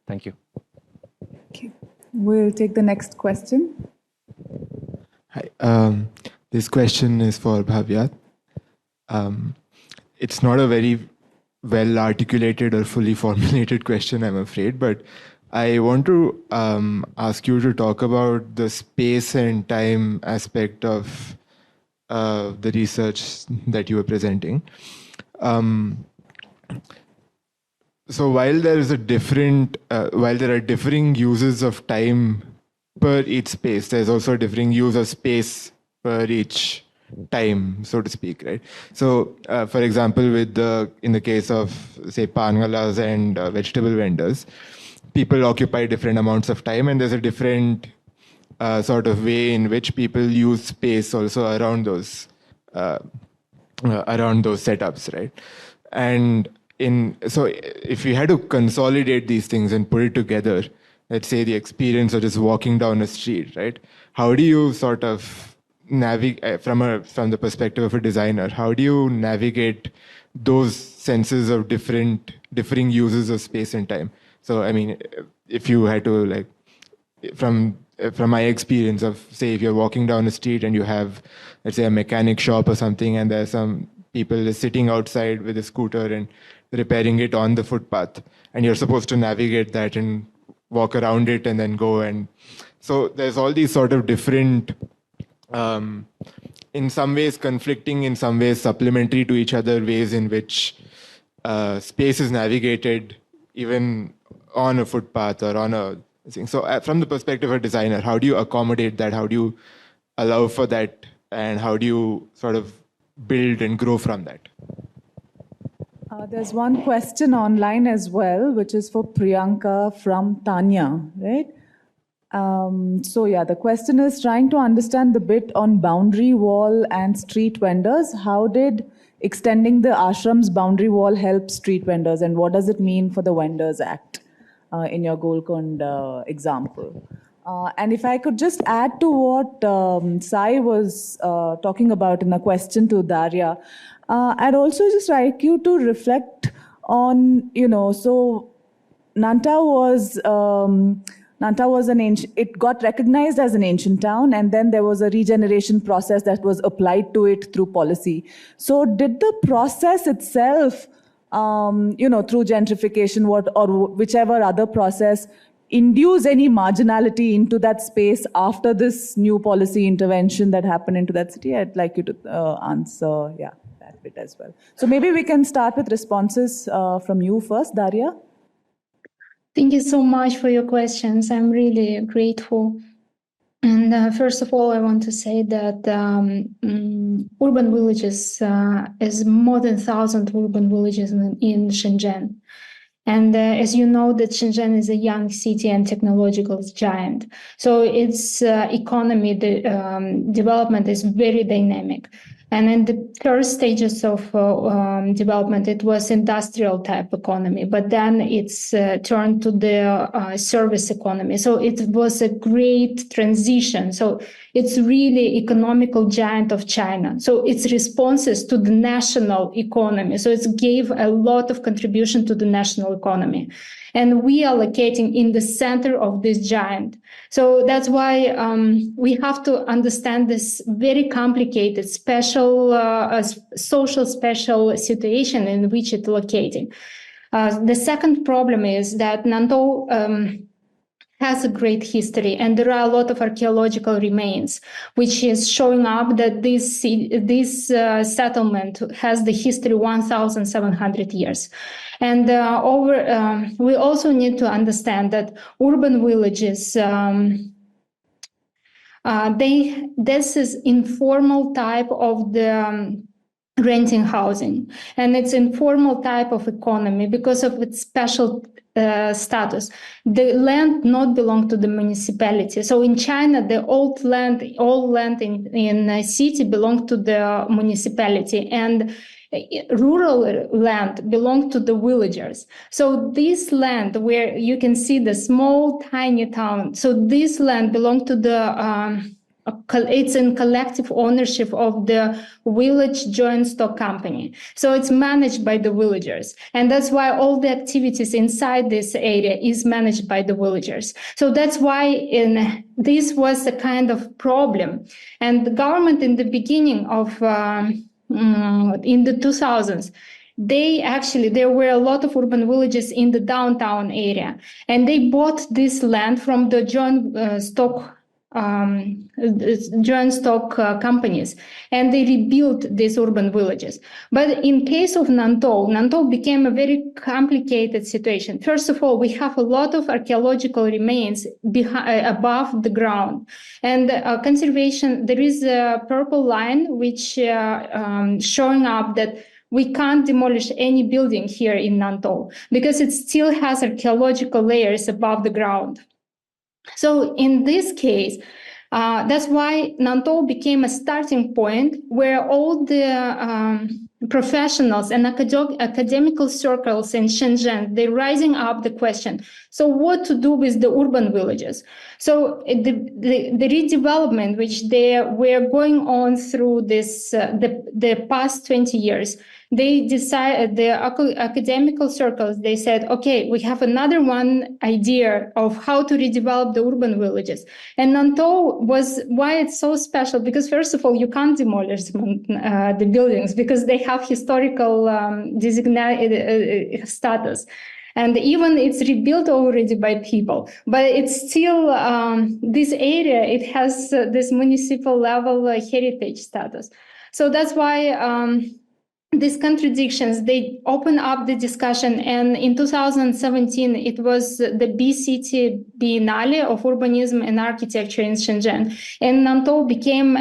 Thank you. Okay. We'll take the next question. Hi. This question is for Bhavya. It's not a very well articulated or fully formulated question, I'm afraid, but I want to ask you to talk about the space and time aspect of the research that you were presenting. So while there is while there are differing uses of time per each space, there's also a differing use of space per each time, so to speak, right? So, for example, in the case of, say, pangalas and vegetable vendors, people occupy different amounts of time, and there's a different sort of way in which people use space also around those setups, right? And so if we had to consolidate these things and put it together, let's say the experience of just walking down a street, right? How do you sort of navigate from the perspective of a designer? How do you navigate those senses of differing uses of space and time? So, I mean, if you had to, like, from my experience of, say, if you're walking down a street and you have, let's say, a mechanic shop or something, and there's some people sitting outside with a scooter and repairing it on the footpath, and you're supposed to navigate that and walk around it and then go. And so there's all these sort of different, in some ways conflicting, in some ways supplementary to each other, ways in which space is navigated even on a footpath or on a thing. So from the perspective of a designer, how do you accommodate that? How do you allow for that? And how do you sort of build and grow from that? There's one question online as well, which is for Priyanka from Tanya, right? So yeah, the question is trying to understand the bit on boundary wall and street vendors. How did extending the ashram's boundary wall help street vendors, and what does it mean for the Vendors Act in your Golconda example? And if I could just add to what Sai was talking about in a question to Daria, I'd also just like you to reflect on, so Nantou was an ancient, it got recognized as an ancient town, and then there was a regeneration process that was applied to it through policy. So did the process itself, through gentrification or whichever other process, induce any marginality into that space after this new policy intervention that happened into that city? I'd like you to answer, that bit as well. So maybe we can start with responses from you first, Daria. Thank you so much for your questions. I'm really grateful. And first of all, I want to say that urban villages, is more than 1,000 urban villages in Shenzhen. And as you know, that Shenzhen is a young city and technological giant. So its economy development is very dynamic. And in the first stages of development, it was industrial type economy, but then it's turned to the service economy. So it was a great transition. So it's really economical giant of China. So its responses to the national economy. So it gave a lot of contribution to the national economy. And we are locating in the center of this giant. So that's why we have to understand this very complicated, special, social special situation in which it's locating. The second problem is that Nantou has a great history, and there are a lot of archaeological remains, which is showing up that this settlement has the history 1,700 years. And we also need to understand that urban villages, this is informal type of the renting housing, and it's informal type of economy because of its special status. The land not belong to the municipality. So in China, the all land in a city belong to the municipality, and rural land belong to the villagers. So this land where you can see the small tiny town, so this land belong to the it's in collective ownership of the village joint stock company. So it's managed by the villagers. And that's why all the activities inside this area is managed by the villagers. So that's why this was a kind of problem. And the government in the beginning of, in the 2000s, there were a lot of urban villages in the downtown area. And they bought this land from the joint stock companies, and they rebuilt these urban villages. But in case of Nantou became a very complicated situation. First of all, we have a lot of archaeological remains above the ground, and conservation. There is a purple line which showing up that we can't demolish any building here in Nantou because it still has archaeological layers above the ground. So in this case, that's why Nantou became a starting point where all the professionals and academical circles in Shenzhen, they're rising up the question, so what to do with the urban villages? So the redevelopment, which they were going on through this the past 20 years, they decided, the academical circles, they said, okay, we have another one idea of how to redevelop the urban villages. And Nantou was, why it's so special, because first of all, you can't demolish the buildings because they have historical designated status. And even it's rebuilt already by people, but it's still, this area, it has this municipal level heritage status. So that's why these contradictions, they open up the discussion. And in 2017, it was the BCT Biennale of Urbanism and Architecture in Shenzhen. And Nantou became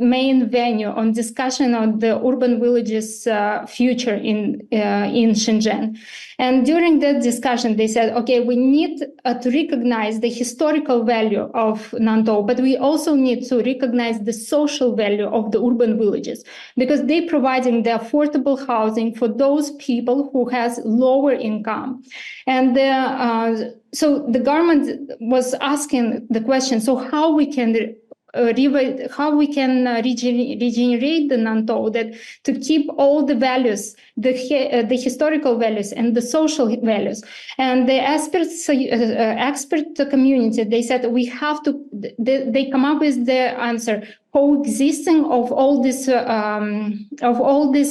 main venue on discussion of the urban villages' future in Shenzhen. And during that discussion, they said, okay, we need to recognize the historical value of Nantou, but we also need to recognize the social value of the urban villages, because they're providing the affordable housing for those people who has lower income. And so the government was asking the question, so how we can regenerate the Nantou, that to keep all the values, the historical values and the social values. And the expert community, they said we have to, they come up with the answer, coexisting of all these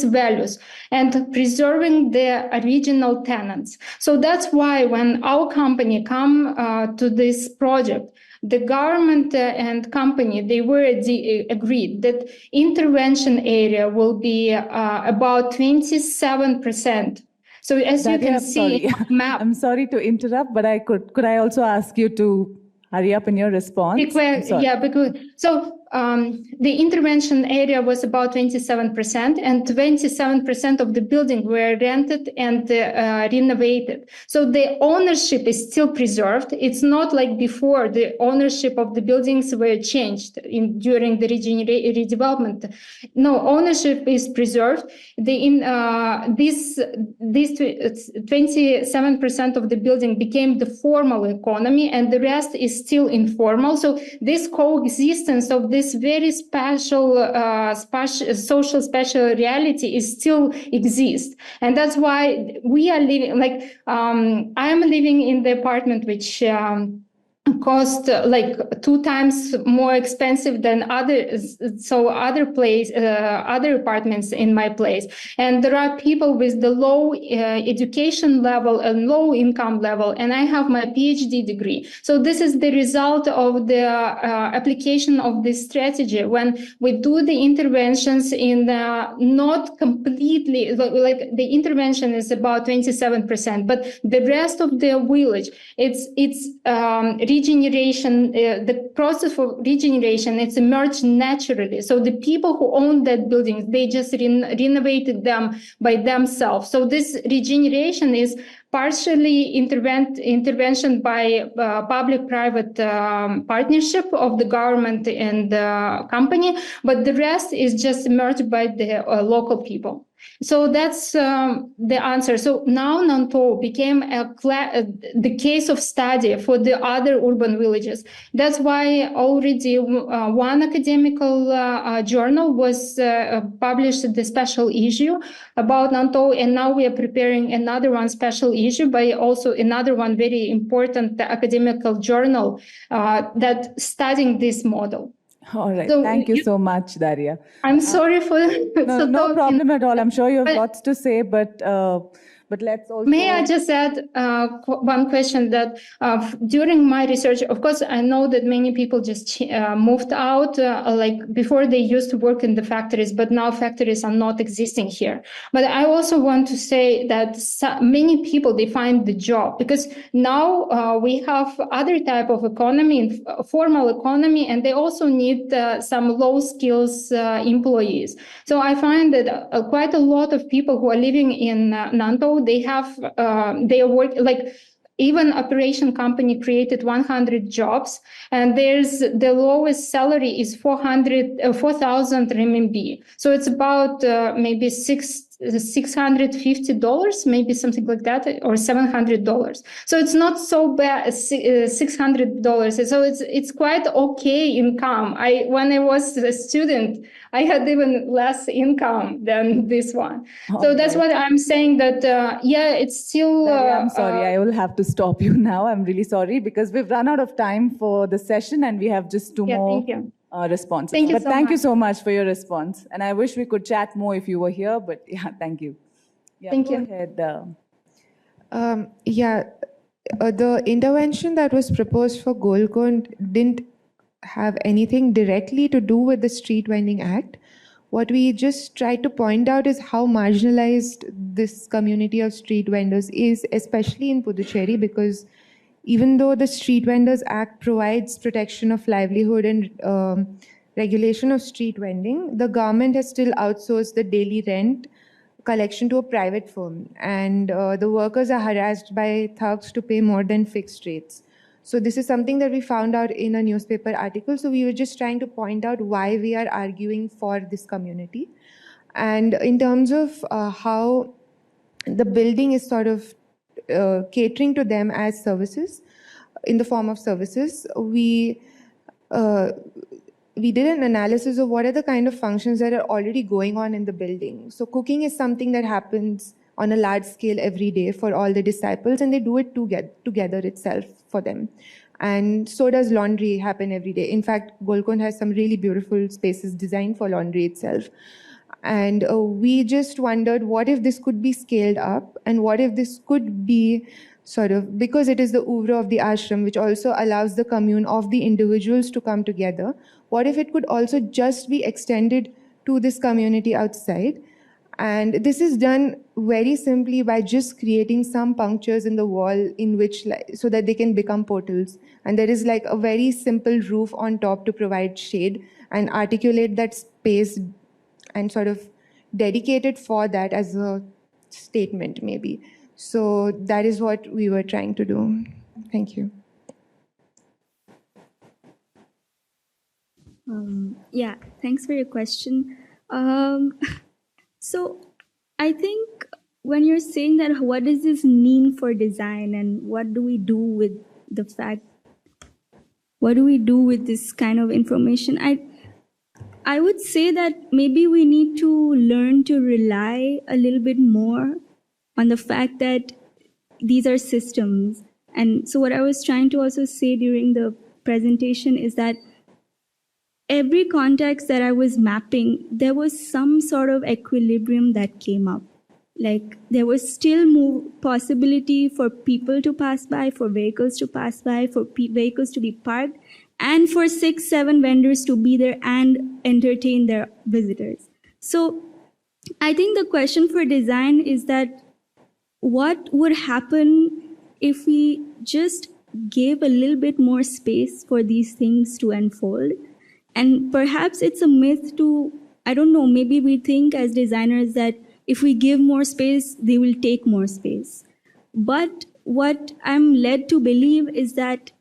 values and preserving the original tenants. So that's why when our company come to this project, the government and company, they were agreed that intervention area will be about 27%. So as Daria, you can I'm see, sorry. map. I'm sorry to interrupt, but could I also ask you to hurry up in your response? Because the intervention area was about 27%, and 27% of the building were rented and renovated. So the ownership is still preserved. It's not like before the ownership of the buildings were changed during the redevelopment. No, ownership is preserved. This 27% of the building became the formal economy, and the rest is still informal. So this coexistence of this very social spatial reality is still exists, and that's why we are living I am living in the apartment which cost like 2 times more expensive than other apartments in my place, and there are people with the low education level and low income level, and I have my PhD degree. So this is the result of the application of this strategy. When we do the interventions in not completely, like the intervention is about 27%, but the rest of the village, it's regeneration, the process for regeneration, it's emerged naturally. So the people who own that building, they just renovated them by themselves. So this regeneration is partially intervention by public-private partnership of the government and the company, but the rest is just emerged by the local people. So that's the answer. So now Nantou became the case of study for the other urban villages. That's why already one academical journal was published the special issue about Nantou, and now we are preparing another one special issue by also another one very important academical journal that studying this model. All right. So thank you so much, Daria. I'm sorry for no problem at all. I'm sure you have lots to say, but let's also... May I just add one question that during my research, of course, I know that many people just moved out, like before they used to work in the factories, but now factories are not existing here. But I also want to say that many people, they find the job, because now we have other type of economy, formal economy, and they also need some low skills employees. So I find that quite a lot of people who are living in Nantou, they have they work like even operation company created 100 jobs, and there's the lowest salary is 4,000 RMB. So it's about maybe $650, maybe something like that, or $700. So it's not so bad, $600. So it's quite okay income. When I was a student, I had even less income than this one. Okay. So that's what I'm saying, that it's still... I'm sorry, I will have to stop you now. I'm really sorry, because we've run out of time for the session and we have just two more responses. Thank you so much for your response. And I wish we could chat more if you were here, but thank you. Thank you. Ahead. The intervention that was proposed for Golconda didn't have anything directly to do with the Street Vending Act. What we just tried to point out is how marginalized this community of street vendors is, especially in Puducherry, because even though the Street Vendors Act provides protection of livelihood and regulation of street vending, the government has still outsourced the daily rent collection to a private firm, and the workers are harassed by thugs to pay more than fixed rates. So this is something that we found out in a newspaper article. So we were just trying to point out why we are arguing for this community. And in terms of how the building is sort of catering to them as services, in the form of services, we did an analysis of what are the kind of functions that are already going on in the building. So cooking is something that happens on a large scale every day for all the disciples, and they do it together itself for them. And so does laundry happen every day. In fact, Golconda has some really beautiful spaces designed for laundry itself. And we just wondered, what if this could be scaled up? And what if this could be sort of, because it is the oeuvre of the ashram, which also allows the commune of the individuals to come together, what if it could also just be extended to this community outside? And this is done very simply by just creating some punctures in the wall in which, so that they can become portals. And there is like a very simple roof on top to provide shade and articulate that space and sort of dedicate it for that as a statement, maybe. So that is what we were trying to do. Thank you. Yeah, thanks for your question. So I think when you're saying that, what does this mean for design, and what do we do with the fact, what do we do with this kind of information? I would say that maybe we need to learn to rely a little bit more on the fact that these are systems. And so what I was trying to also say during the presentation is that every context that I was mapping, there was some sort of equilibrium that came up. Like there was still possibility for people to pass by, for vehicles to pass by, for vehicles to be parked, and for 6-7 vendors to be there and entertain their visitors. So I think the question for design is that what would happen if we just gave a little bit more space for these things to unfold? And perhaps it's a myth to, I don't know, maybe we think as designers that if we give more space, they will take more space. But what I'm led to believe is that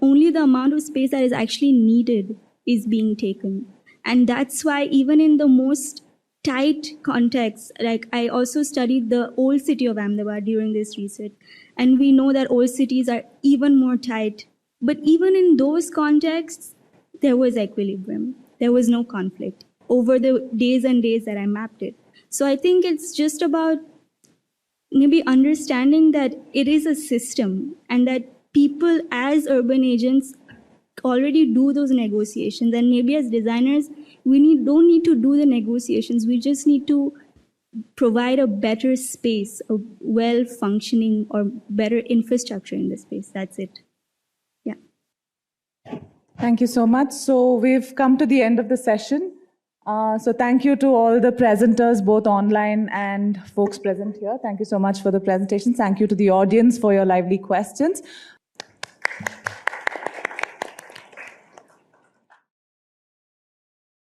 only the amount of space that is actually needed is being taken. And that's why even in the most tight context, like I also studied the old city of Ahmedabad during this research, and we know that old cities are even more tight. But even in those contexts, there was equilibrium. There was no conflict over the days and days that I mapped it. So I think it's just about maybe understanding that it is a system and that people as urban agents already do those negotiations. And maybe as designers, we don't need to do the negotiations. We just need to provide a better space, a well-functioning or better infrastructure in the space. That's it. Yeah. Thank you so much. So we've come to the end of the session. So thank you to all the presenters, both online and folks present here. Thank you so much for the presentation. Thank you to the audience for your lively questions.